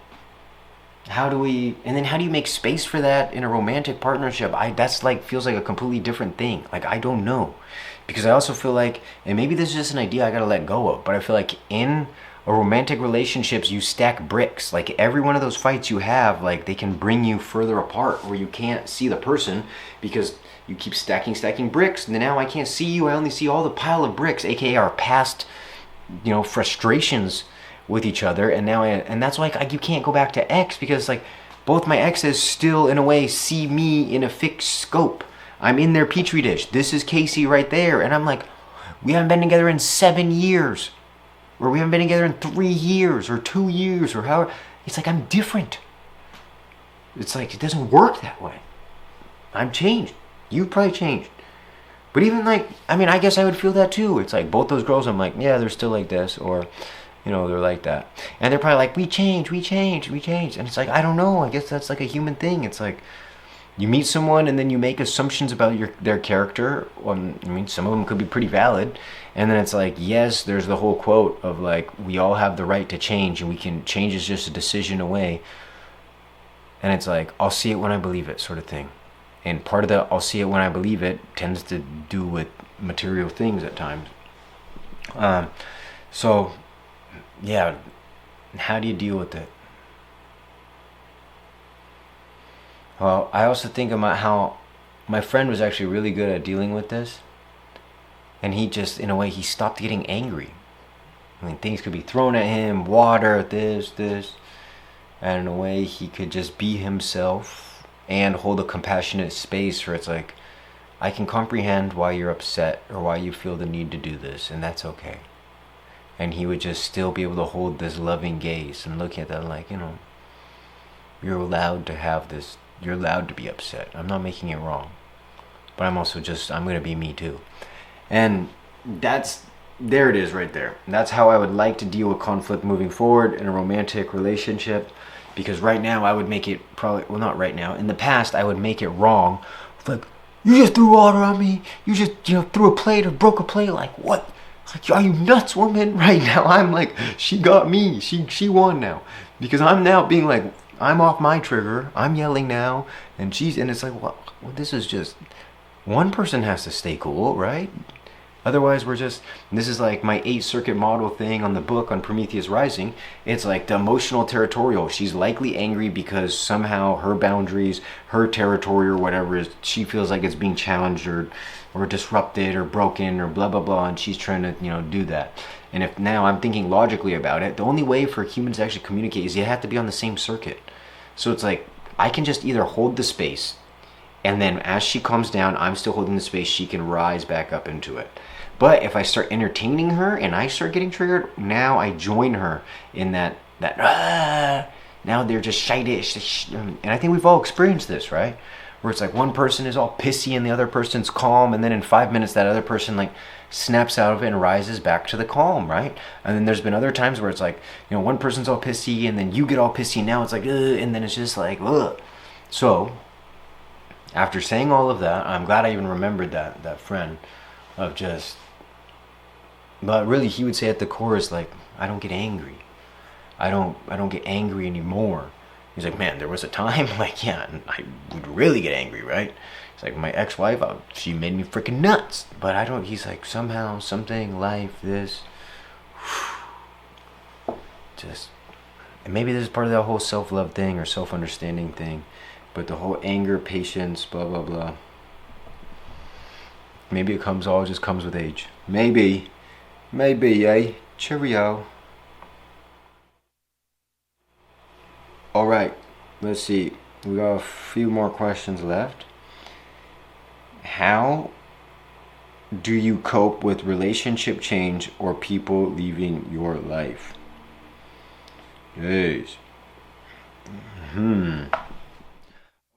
Speaker 1: how do you make space for that in a romantic partnership? That's like, feels like a completely different thing. Like, I don't know. Because I also feel like, and maybe this is just an idea I gotta let go of, but I feel like in a romantic relationships, you stack bricks. Like, every one of those fights you have, like, they can bring you further apart where you can't see the person because you keep stacking bricks, and then now I can't see you, I only see all the pile of bricks, aka our past, frustrations with each other. And now and that's why you can't go back to X, because like both my exes still in a way see me in a fixed scope. I'm in their petri dish. This is Casey right there, and I'm like, we haven't been together in 7 years, or we haven't been together in 3 years or 2 years or however. It's like, I'm different. It's like, it doesn't work that way. I'm changed. You've probably changed. But even like, I guess I would feel that too. It's like both those girls, I'm like, yeah, they're still like this, or they're like that. And they're probably like, we changed. And it's like, I don't know. I guess that's like a human thing. It's like, you meet someone and then you make assumptions about their character. Some of them could be pretty valid. And then it's like, yes, there's the whole quote of like, we all have the right to change, and change is just a decision away. And it's like, I'll see it when I believe it, sort of thing. And part of the I'll see it when I believe it tends to do with material things at times. So, yeah, how do you deal with it? Well, I also think about how my friend was actually really good at dealing with this. And he just, in a way, he stopped getting angry. Things could be thrown at him, water, this. And in a way, he could just be himself and hold a compassionate space where it's like, I can comprehend why you're upset or why you feel the need to do this, and that's okay. And he would just still be able to hold this loving gaze and look at that like, you're allowed to have this, you're allowed to be upset. I'm not making it wrong. But I'm also I'm going to be me too. And there it is right there. That's how I would like to deal with conflict moving forward in a romantic relationship. Because right now I would make it not right now. In the past, I would make it wrong. It's like, you just threw water on me. You just, threw a plate or broke a plate. Like, what? Like, are you nuts, woman? Right now, I'm like, she got me. She won now. Because I'm now being like, I'm off my trigger. I'm yelling now. And it's like, well, this is just, one person has to stay cool, right? Otherwise, this is like my 8 circuit model thing on the book on Prometheus Rising. It's like the emotional territorial. She's likely angry because somehow her boundaries, her territory or whatever she feels like it's being challenged or disrupted or broken or blah, blah, blah. And she's trying to, do that. And if now I'm thinking logically about it, the only way for humans to actually communicate is you have to be on the same circuit. So it's like, I can just either hold the space, and then as she calms down, I'm still holding the space, she can rise back up into it. But if I start entertaining her and I start getting triggered, now I join her in that now they're just shite. And I think we've all experienced this, right? Where it's like one person is all pissy and the other person's calm, and then in 5 minutes that other person like snaps out of it and rises back to the calm, right? And then there's been other times where it's like, one person's all pissy and then you get all pissy, and now it's like, and then it's just like, ugh. So After saying all of that, I'm glad I even remembered that friend of just, but really he would say at the core is like, I don't get angry. I don't get angry anymore. He's like, man, there was a time, like, yeah, and I would really get angry, right? It's like my ex-wife, she made me freaking nuts. But I don't. He's like, somehow, something, life, this, just, and maybe this is part of that whole self-love thing or self-understanding thing. But the whole anger, patience, blah blah blah. Maybe it all just comes with age. Maybe, eh? Cheerio. All right, let's see. We got a few more questions left. How do you cope with relationship change or people leaving your life? Yes. All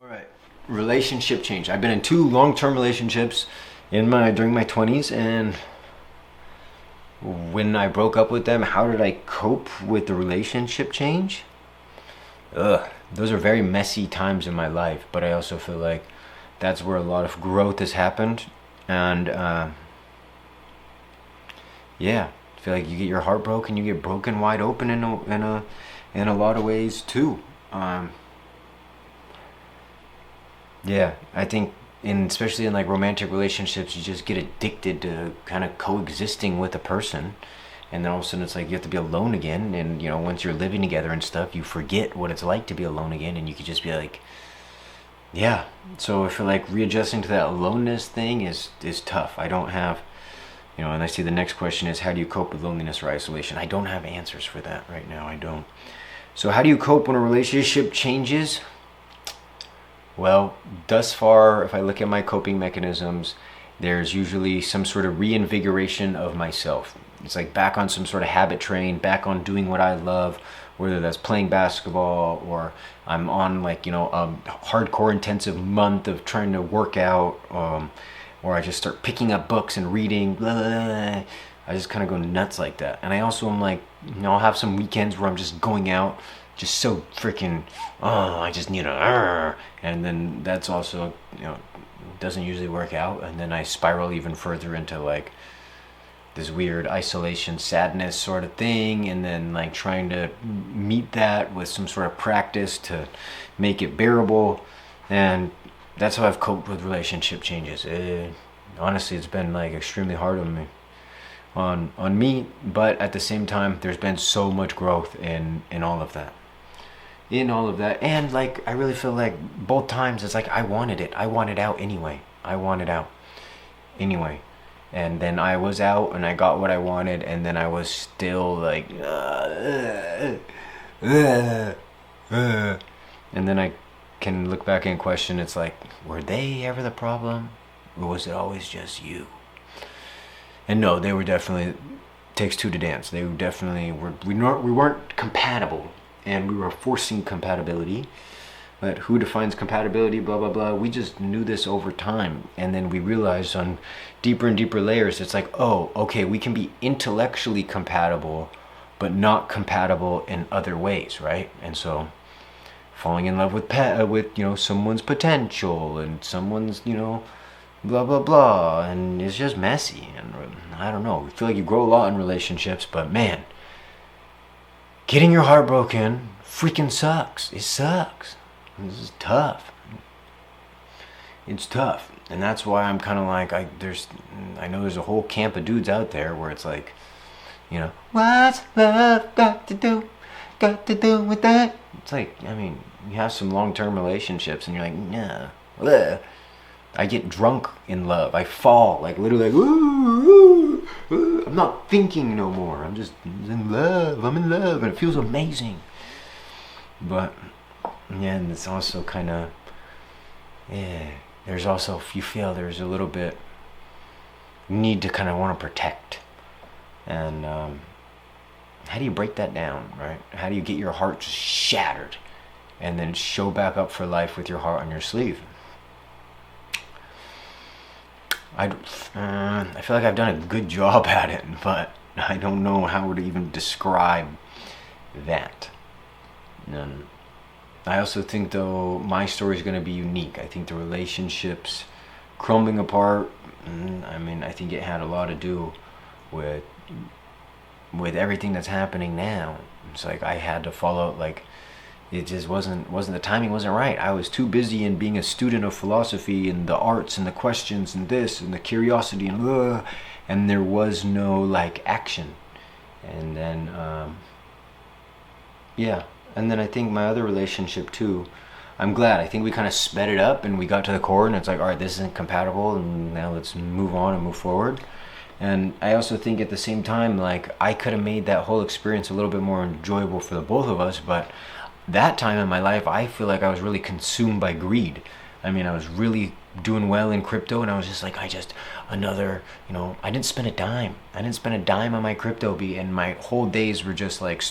Speaker 1: right. Relationship change. I've been in 2 long-term relationships during my 20s, and when I broke up with them, how did I cope with the relationship change? Those are very messy times in my life, but I also feel like that's where a lot of growth has happened. And yeah, I feel like you get your heart broken, you get broken wide open in a lot of ways too. Yeah, I think especially in like romantic relationships, you just get addicted to kind of coexisting with a person, and then all of a sudden it's like you have to be alone again. And once you're living together and stuff, you forget what it's like to be alone again, and you could just be like, yeah. So I feel like readjusting to that aloneness thing is tough. I don't have, and I see the next question is, how do you cope with loneliness or isolation? I don't have answers for that right now. I don't. So how do you cope when a relationship changes? Well, thus far, if I look at my coping mechanisms, there's usually some sort of reinvigoration of myself. It's like back on some sort of habit train, back on doing what I love, whether that's playing basketball or I'm on like, a hardcore intensive month of trying to work out, or I just start picking up books and reading, blah, blah, blah. I just kind of go nuts like that. And I also am like, I'll have some weekends where I'm just going out, just so freaking, I just need and then that's also, doesn't usually work out. And then I spiral even further into like this weird isolation, sadness sort of thing. And then like trying to meet that with some sort of practice to make it bearable. And that's how I've coped with relationship changes. Honestly, it's been like extremely hard on me. On me, but at the same time, there's been so much growth in all of that. And like I really feel like both times it's like I wanted out anyway. And then I was out and I got what I wanted, and then I was still like and then I can look back and question, it's like, were they ever the problem, or was it always just you? And no, they were definitely, takes two to dance. They definitely were. We weren't compatible, and we were forcing compatibility. But who defines compatibility? Blah blah blah. We just knew this over time, and then we realized on deeper and deeper layers, it's like, oh, okay, we can be intellectually compatible, but not compatible in other ways, right? And so, falling in love with someone's potential and someone's blah blah blah, and it's just messy. And I don't know, I feel like you grow a lot in relationships, but man, getting your heart broken freaking sucks. It sucks. This is tough. It's tough. And that's why I'm kind of like, I know there's a whole camp of dudes out there where it's like, what's love got to do with that? It's like, I mean, you have some long-term relationships and you're like, nah, bleh. I get drunk in love. I fall, like literally, like, ooh, I'm not thinking no more. I'm just in love. I'm in love, and it feels amazing. But yeah, and it's also kind of, there's also, you feel there's a little bit need to kind of want to protect. And how do you break that down, right? How do you get your heart just shattered and then show back up for life with your heart on your sleeve? I feel like I've done a good job at it, but I don't know how to even describe that. I also think though my story is going to be unique. I think the relationships crumbling apart, I mean, I think it had a lot to do with everything that's happening now. It's like I had to follow, like, it just wasn't the timing wasn't right. I was too busy in being a student of philosophy and the arts and the questions and this and the curiosity and there was no like action. And then yeah, and then I think my other relationship too, I'm glad. I think we kind of sped it up and we got to the core and it's like, all right, this isn't compatible and now let's move on and move forward. And I also think at the same time, like, I could have made that whole experience a little bit more enjoyable for the both of us, but that time in my life, I feel like I was really consumed by greed. I mean, I was really doing well in crypto and I was just like, another, I didn't spend a dime. I didn't spend a dime on my crypto and my whole days were just like,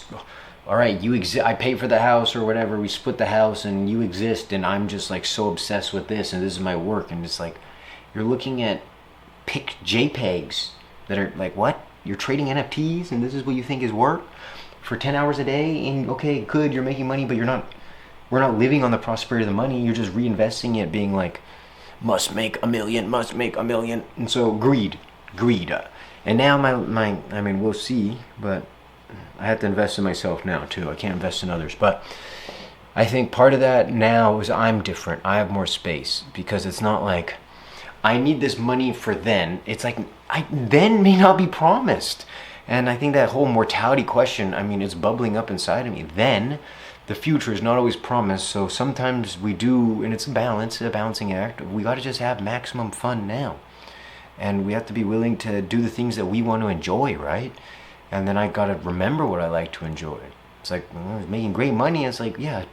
Speaker 1: all right, I paid for the house or whatever, we split the house and you exist and I'm just like so obsessed with this and this is my work. And it's like, you're looking at JPEGs that are like, what? You're trading NFTs and this is what you think is work for 10 hours a day? And okay, good, you're making money, but we're not living on the prosperity of the money. You're just reinvesting it, being like, must make a million. And so greed. And now I mean, we'll see, but I have to invest in myself now too. I can't invest in others. But I think part of that now is I'm different. I have more space because it's not like I need this money for then. It's like then may not be promised. And I think that whole mortality question, I mean, it's bubbling up inside of me. Then the future is not always promised. So sometimes we do, and it's a balancing act. We got to just have maximum fun now. And we have to be willing to do the things that we want to enjoy, right? And then I got to remember what I like to enjoy. It's like, I was making great money. It's like, yeah,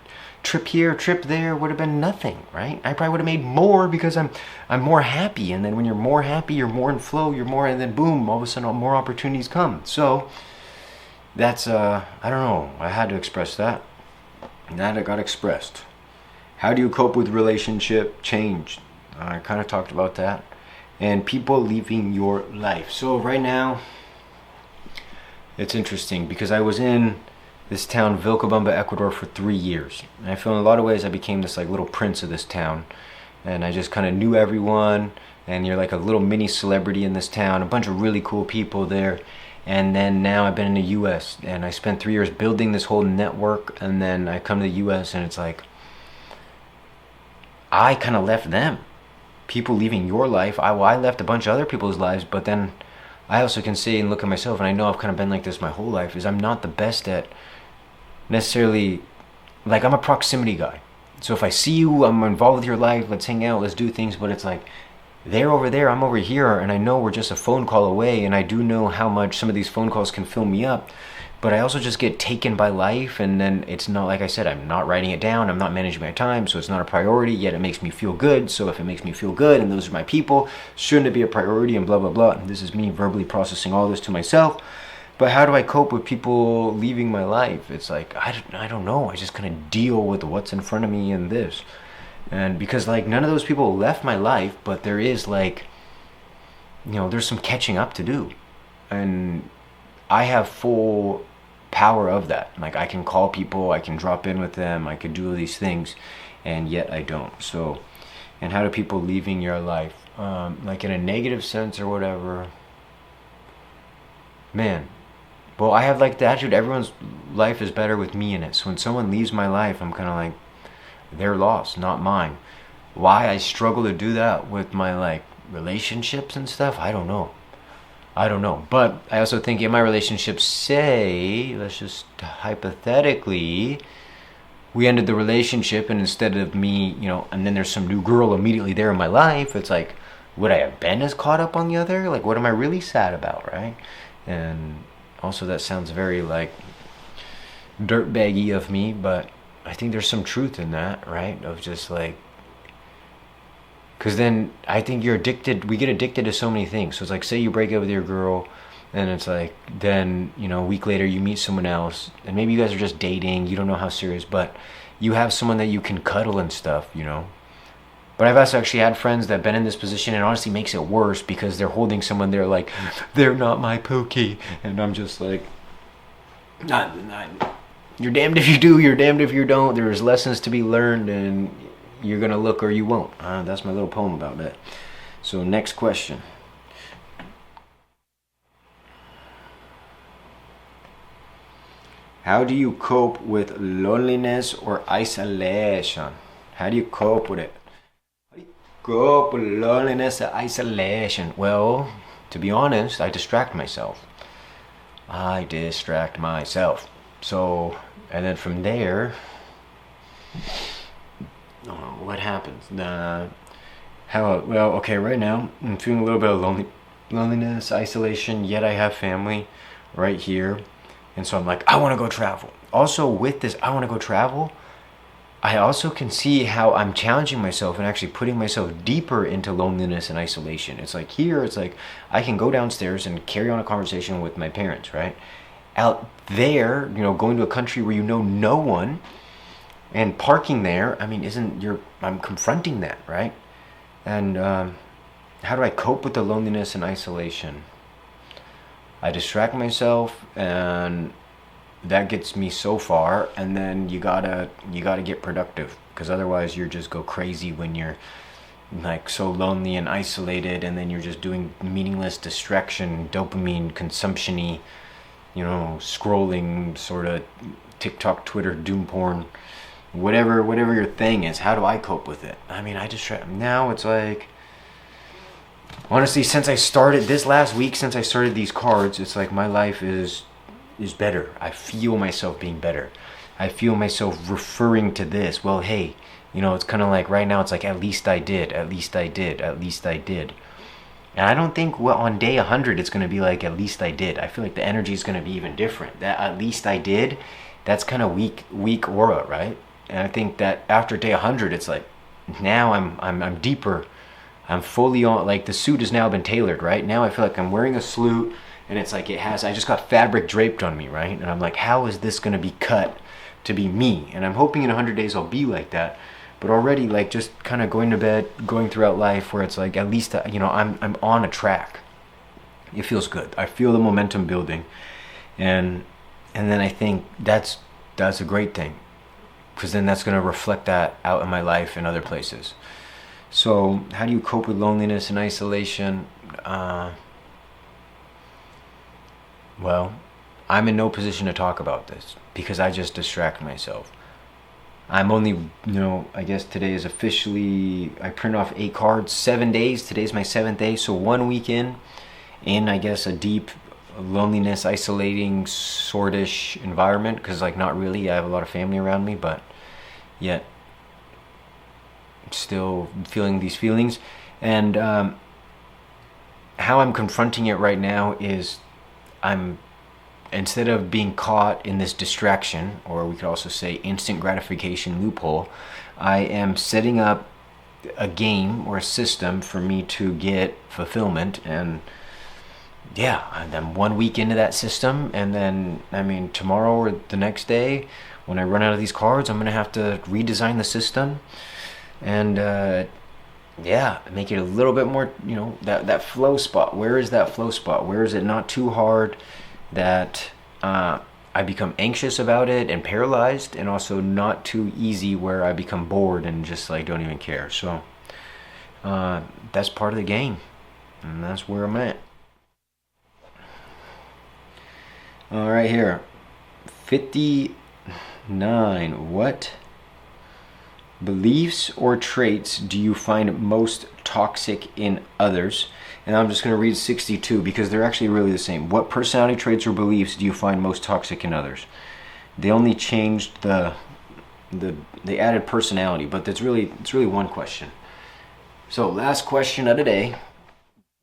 Speaker 1: trip here, trip there would have been nothing, right? I probably would have made more because I'm more happy. And then when you're more happy, you're more in flow, and then boom, all of a sudden more opportunities come. So that's, I don't know. I had to express that. And that got expressed. How do you cope with relationship change? I kind of talked about that. And people leaving your life. So right now, it's interesting because I was in this town, Vilcabamba, Ecuador, for 3 years. And I feel in a lot of ways I became this like little prince of this town. And I just kind of knew everyone. And you're like a little mini celebrity in this town. A bunch of really cool people there. And then now I've been in the U.S. and I spent 3 years building this whole network. And then I come to the U.S. and it's like, I kind of left them. People leaving your life. I left a bunch of other people's lives, but then I also can say and look at myself, and I know I've kind of been like this my whole life, is I'm not the best at necessarily, like, I'm a proximity guy. So if I see you, I'm involved with your life, let's hang out, let's do things, but it's like, they're over there, I'm over here, and I know we're just a phone call away, and I do know how much some of these phone calls can fill me up, but I also just get taken by life, and then it's not, like I said, I'm not writing it down, I'm not managing my time, so it's not a priority, yet it makes me feel good. So if it makes me feel good, and those are my people, shouldn't it be a priority, and blah, blah, blah. And this is me verbally processing all this to myself. But how do I cope with people leaving my life? It's like, I don't know, I just kind of deal with what's in front of me and this. And because, like, none of those people left my life, but there is, like, there's some catching up to do. And I have full power of that. Like, I can call people, I can drop in with them, I could do all these things, and yet I don't. So, and how do people leaving your life, like in a negative sense or whatever, man, well, I have like the attitude, everyone's life is better with me in it. So when someone leaves my life, I'm kind of like, their loss, not mine. Why I struggle to do that with my like relationships and stuff, I don't know. But I also think in my relationship, say, let's just hypothetically, we ended the relationship and instead of me, and then there's some new girl immediately there in my life, it's like, would I have been as caught up on the other? Like, what am I really sad about, right? And also that sounds very like dirtbaggy of me, but I think there's some truth in that, right? Of just like, because then I think we get addicted to so many things. So it's like, say you break up with your girl, and it's like, then, a week later you meet someone else, and maybe you guys are just dating, you don't know how serious, but you have someone that you can cuddle and stuff, But I've also actually had friends that have been in this position, and honestly makes it worse because they're holding someone, they're like, they're not my pokey. And I'm just like, you're damned if you do, you're damned if you don't. There's lessons to be learned, and you're gonna look or you won't. That's my little poem about that. So next question. How do you cope with loneliness or isolation? How do you cope with it? How do you cope with loneliness or isolation? Well, to be honest, I distract myself. So, and then from there, what happens? Okay, right now I'm feeling a little bit of loneliness, isolation, yet I have family right here. And so I'm like, I want to go travel. Also, with this, I want to go travel, I also can see how I'm challenging myself and actually putting myself deeper into loneliness and isolation. It's like here, it's like I can go downstairs and carry on a conversation with my parents, right? Out there, going to a country where you know no one and parking there, I mean, I'm confronting that, right? And how do I cope with the loneliness and isolation? I distract myself, and that gets me so far, and then you gotta get productive, because otherwise you just go crazy when you're like so lonely and isolated, and then you're just doing meaningless distraction, dopamine consumption-y, scrolling sort of TikTok, Twitter, doom porn, whatever your thing is. How do I cope with it? I mean, I distract. Now it's like, honestly, since I started this last week, since I started these cards, it's like my life is better. I feel myself being better. I feel myself referring to this. Well, hey, it's kind of like right now it's like, at least I did. And I don't think on day 100 it's going to be like, at least I did. I feel like the energy is going to be even different. That at least I did, that's kind of weak aura, right? And I think that after day 100 it's like, now I'm deeper. I'm fully on, like the suit has now been tailored, right? Now I feel like I'm wearing a suit, and it's like I just got fabric draped on me, right? And I'm like, how is this going to be cut to be me? And I'm hoping in 100 days I'll be like that. But already, like, just kind of going to bed, going throughout life, where it's like, at least, I'm on a track. It feels good. I feel the momentum building. And then I think that's a great thing, because then that's going to reflect that out in my life and other places. So how do you cope with loneliness and isolation? Well, I'm in no position to talk about this, because I just distract myself. I'm only, I guess today is officially, I print off 8 cards, 7 days. Today's my 7th day. So 1 weekend in, I guess, a deep loneliness, isolating, sortish environment. Because, like, not really. I have a lot of family around me, but yet still feeling these feelings. And how I'm confronting it right now is, instead of being caught in this distraction, or we could also say instant gratification loophole, I am setting up a game or a system for me to get fulfillment. And yeah, I'm 1 week into that system, and then, I mean, tomorrow or the next day, when I run out of these cards, I'm gonna have to redesign the system and make it a little bit more, that flow spot. Where is that flow spot? Where is it not too hard that I become anxious about it and paralyzed, and also not too easy where I become bored and just like don't even care. So that's part of the game, and that's where I'm at. All right, here, 59. What beliefs or traits do you find most toxic in others? And I'm just going to read 62, because they're actually really the same. What personality traits or beliefs do you find most toxic in others? They only changed they added personality, but it's really one question. So last question of the day: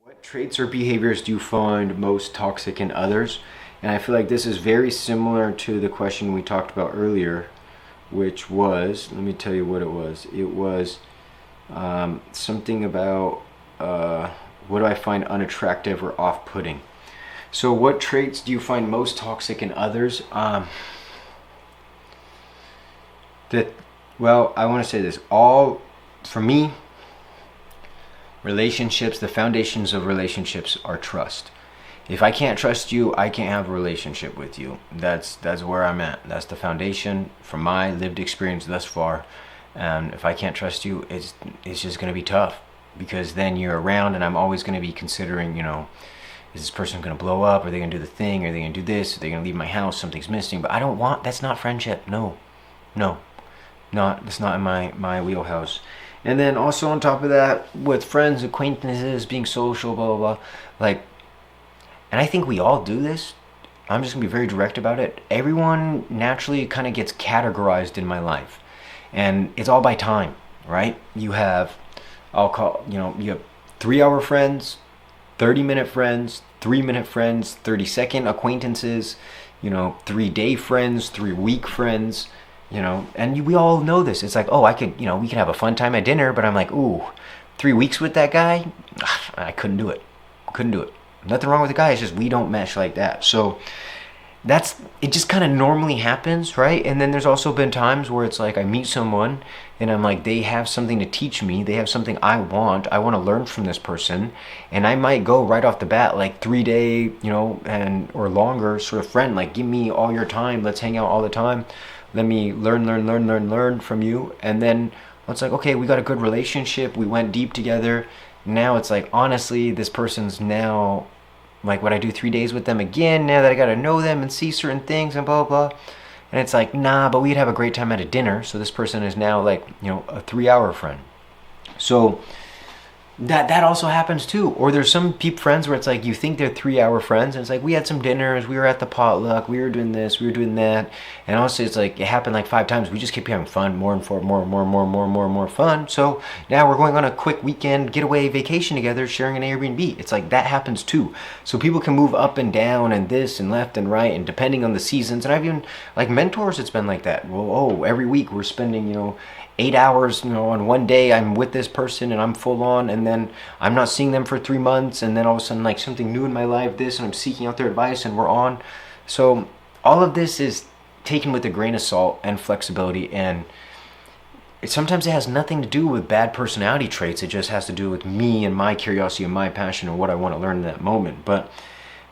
Speaker 1: what traits or behaviors do you find most toxic in others? And I feel like this is very similar to the question we talked about earlier, which was, let me tell you what it was. It was something about what do I find unattractive or off-putting. So what traits do you find most toxic in others? I want to say this. For me, relationships, the foundations of relationships are trust. If I can't trust you, I can't have a relationship with you. That's where I'm at. That's the foundation from my lived experience thus far. And if I can't trust you, it's just gonna be tough, because then you're around, and I'm always gonna be considering, is this person gonna blow up? Are they gonna do the thing? Are they gonna do this? Are they gonna leave my house? Something's missing. But I don't want. That's not friendship. No, no, not. That's not in my wheelhouse. And then also on top of that, with friends, acquaintances, being social, blah blah blah, like. And I think we all do this. I'm just gonna be very direct about it. Everyone naturally kind of gets categorized in my life, and it's all by time, right? You have, you have 3-hour friends, 30-minute friends, 3-minute friends, 30-second acquaintances, 3-day friends, 3-week friends, and we all know this. It's like, oh, we could have a fun time at dinner, but I'm like, ooh, 3 weeks with that guy, I couldn't do it. Nothing wrong with the guy. It's just we don't mesh like that. So it just kind of normally happens, right? And then there's also been times where it's like I meet someone and I'm like, they have something to teach me. They have something I want to learn from this person. And I might go right off the bat, like 3-day, or longer sort of friend, like, give me all your time. Let's hang out all the time. Let me learn from you. And then it's like, okay, we got a good relationship. We went deep together. Now it's like, honestly, this person's now, like, would I do 3 days with them again now that I got to know them and see certain things and blah, blah, blah. And it's like, nah, but we'd have a great time at a dinner. So this person is now like, a 3-hour friend. So that also happens too. Or there's some friends where it's like, you think they're 3-hour friends, and it's like, we had some dinners, we were at the potluck, we were doing this, we were doing that, and honestly it's like, it happened like 5 times. We just kept having fun, more fun. So now we're going on a quick weekend getaway vacation together, sharing an Airbnb. It's like, that happens too. So people can move up and down and this and left and right, and depending on the seasons. And I've even, like, mentors, it's been like that. Well, every week we're spending 8 hours, on one day I'm with this person and I'm full on, and then I'm not seeing them for 3 months, and then all of a sudden, like, something new in my life, and I'm seeking out their advice, and we're on. So all of this is taken with a grain of salt and flexibility, and sometimes it has nothing to do with bad personality traits. It just has to do with me and my curiosity and my passion and what I want to learn in that moment. But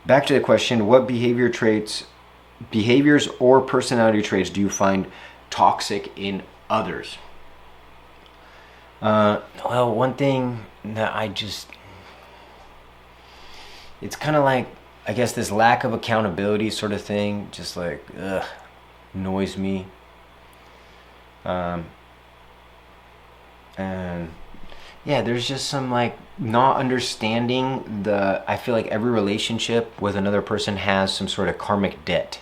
Speaker 1: back to the question, what behaviors or personality traits do you find toxic in others? Well, one thing that it's kind of like, I guess, this lack of accountability sort of thing, just like, annoys me. And yeah, there's just some, like, not understanding I feel like every relationship with another person has some sort of karmic debt.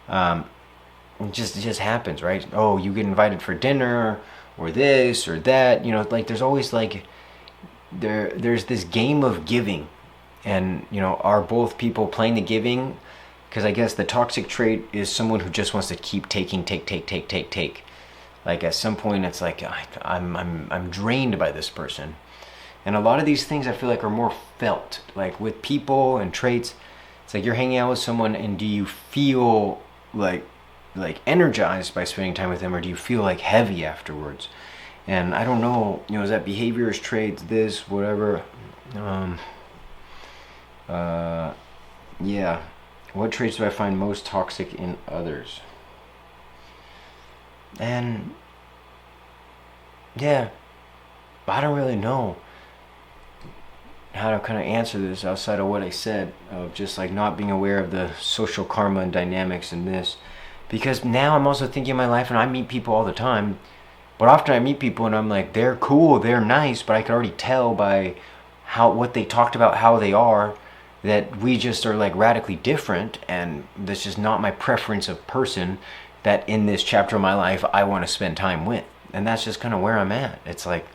Speaker 1: It just happens, right? Oh, you get invited for dinner, or this or that, like, there's always, like, there's this game of giving, and are both people playing the giving? Because I guess the toxic trait is someone who just wants to keep taking, take. Like, at some point it's like, I'm drained by this person. And a lot of these things I feel like are more felt, like with people and traits. It's like you're hanging out with someone, and do you feel like energized by spending time with them, or do you feel like heavy afterwards? And I don't know, is that behaviors, traits, this, whatever? Yeah. What traits do I find most toxic in others? And yeah, I don't really know how to kind of answer this outside of what I said, of just like not being aware of the social karma and dynamics in this. Because now I'm also thinking of my life, and I meet people all the time, but often I meet people and I'm like, they're cool, they're nice, but I can already tell by what they talked about, how they are, that we just are like radically different, and that's just not my preference of person that in this chapter of my life I want to spend time with. And that's just kind of where I'm at. It's like,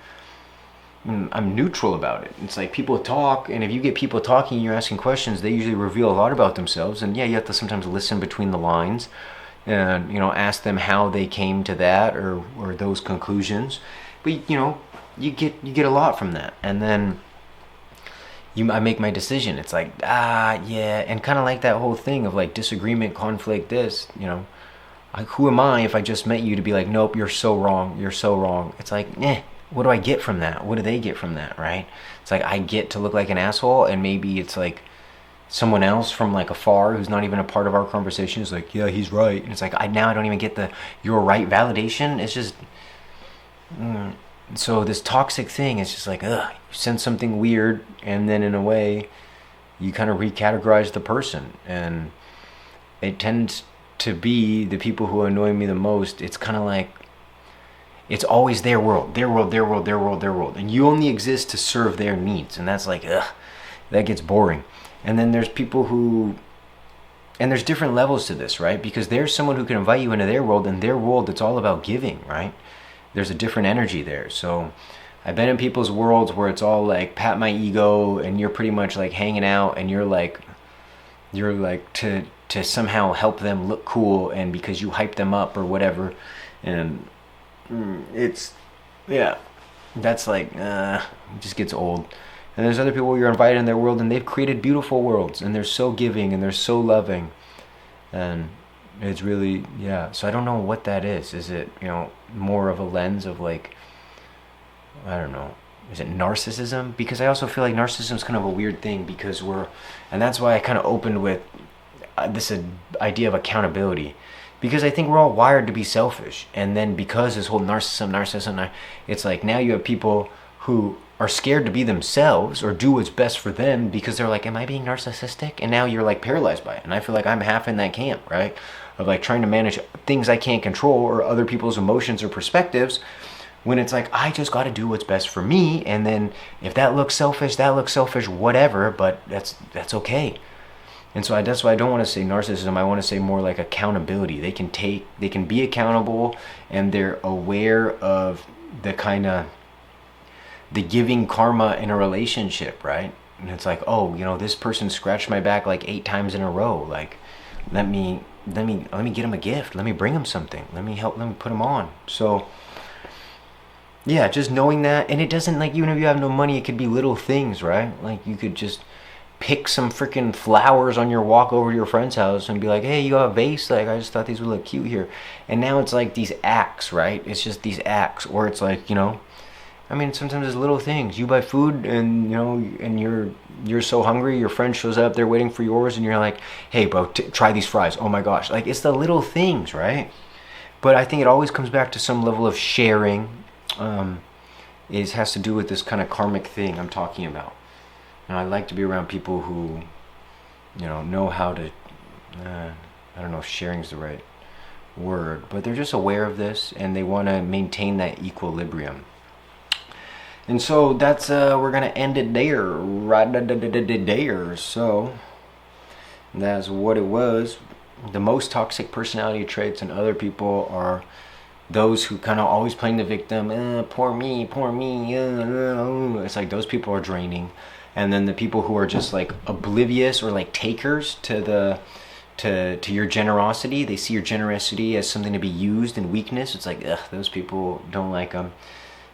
Speaker 1: I'm neutral about it. It's like people talk, and if you get people talking and you're asking questions, they usually reveal a lot about themselves. And yeah, you have to sometimes listen between the lines and ask them how they came to that or those conclusions. But you get a lot from that, and then I make my decision. It's like, yeah, and kind of like that whole thing of like disagreement, conflict, this, who am I if I just met you to be like, nope, you're so wrong, It's like, what do I get from that? What do they get from that, right? It's like, I get to look like an asshole, and maybe it's like, someone else from like afar who's not even a part of our conversation is like, yeah, he's right. And it's like, I don't even get the you're right validation. It's just, so this toxic thing is just like, ugh, you send something weird, and then in a way, you kind of recategorize the person. And it tends to be the people who annoy me the most. It's kind of like, it's always their world, their world, their world, their world, their world. And you only exist to serve their needs. And that's like, ugh, that gets boring. And then there's people who, and there's different levels to this, right? Because there's someone who can invite you into their world, and their world, it's all about giving, right? There's a different energy there. So I've been in people's worlds where it's all like pat my ego, and you're pretty much like hanging out, and you're like to somehow help them look cool, and because you hype them up or whatever. And it's, yeah, that's like, it just gets old. And there's other people you're invited in their world, and they've created beautiful worlds, and they're so giving, and they're so loving, and it's really, yeah. So I don't know what that is. Is it, more of a lens of like, I don't know, is it narcissism? Because I also feel like narcissism is kind of a weird thing, because and that's why I kind of opened with this idea of accountability, because I think we're all wired to be selfish. And then because this whole narcissism, it's like now you have people who are scared to be themselves or do what's best for them, because they're like, am I being narcissistic? And now you're like paralyzed by it. And I feel like I'm half in that camp, right? Of like trying to manage things I can't control, or other people's emotions or perspectives, when it's like, I just got to do what's best for me. And then if that looks selfish, whatever, but that's okay. And so that's why I don't want to say narcissism. I want to say more like accountability. They can be accountable, and they're aware of the giving karma in a relationship, right? And it's like, oh, this person scratched my back like 8 times in a row. Like, let me get him a gift. Let me bring him something. Let me put him on. So yeah, just knowing that. And it doesn't, like, even if you have no money, it could be little things, right? Like, you could just pick some freaking flowers on your walk over to your friend's house and be like, hey, you got a vase? Like, I just thought these would look cute here. And now it's like these acts, right? It's just these acts. Or it's like, sometimes it's little things. You buy food, and and you're so hungry, your friend shows up, they're waiting for yours, and you're like, hey bro, try these fries. Oh my gosh. Like, it's the little things, right? But I think it always comes back to some level of sharing. It has to do with this kind of karmic thing I'm talking about. And I like to be around people who, know how to, I don't know if sharing's the right word, but they're just aware of this, and they want to maintain that equilibrium. And so that's, we're going to end it there, right there. So that's what it was. The most toxic personality traits in other people are those who kind of always playing the victim. Poor me. It's like those people are draining. And then the people who are just like oblivious, or like takers to your generosity. They see your generosity as something to be used in weakness. It's like, ugh, those people, don't like them.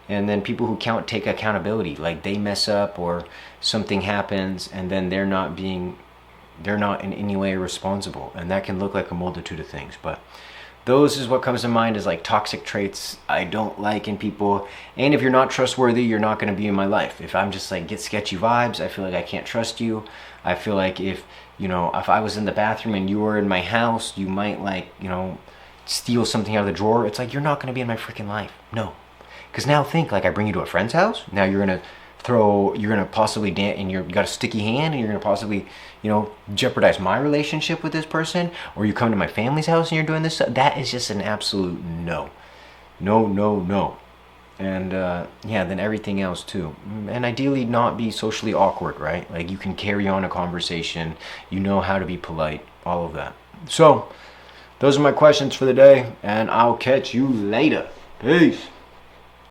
Speaker 1: And then people who take accountability, like they mess up or something happens, and then they're not in any way responsible. And that can look like a multitude of things, but those is what comes to mind as like toxic traits I don't like in people. And if you're not trustworthy, you're not going to be in my life. If I'm just like get sketchy vibes, I feel like I can't trust you. I feel like if I was in the bathroom and you were in my house, you might steal something out of the drawer. It's like, you're not going to be in my freaking life. No. Because now think, like, I bring you to a friend's house. Now you're going to possibly dance, and you got a sticky hand, and you're going to possibly, jeopardize my relationship with this person. Or you come to my family's house and you're doing this. That is just an absolute no. No. And then everything else too. And ideally not be socially awkward, right? Like, you can carry on a conversation. You know how to be polite. All of that. So those are my questions for the day, and I'll catch you later. Peace.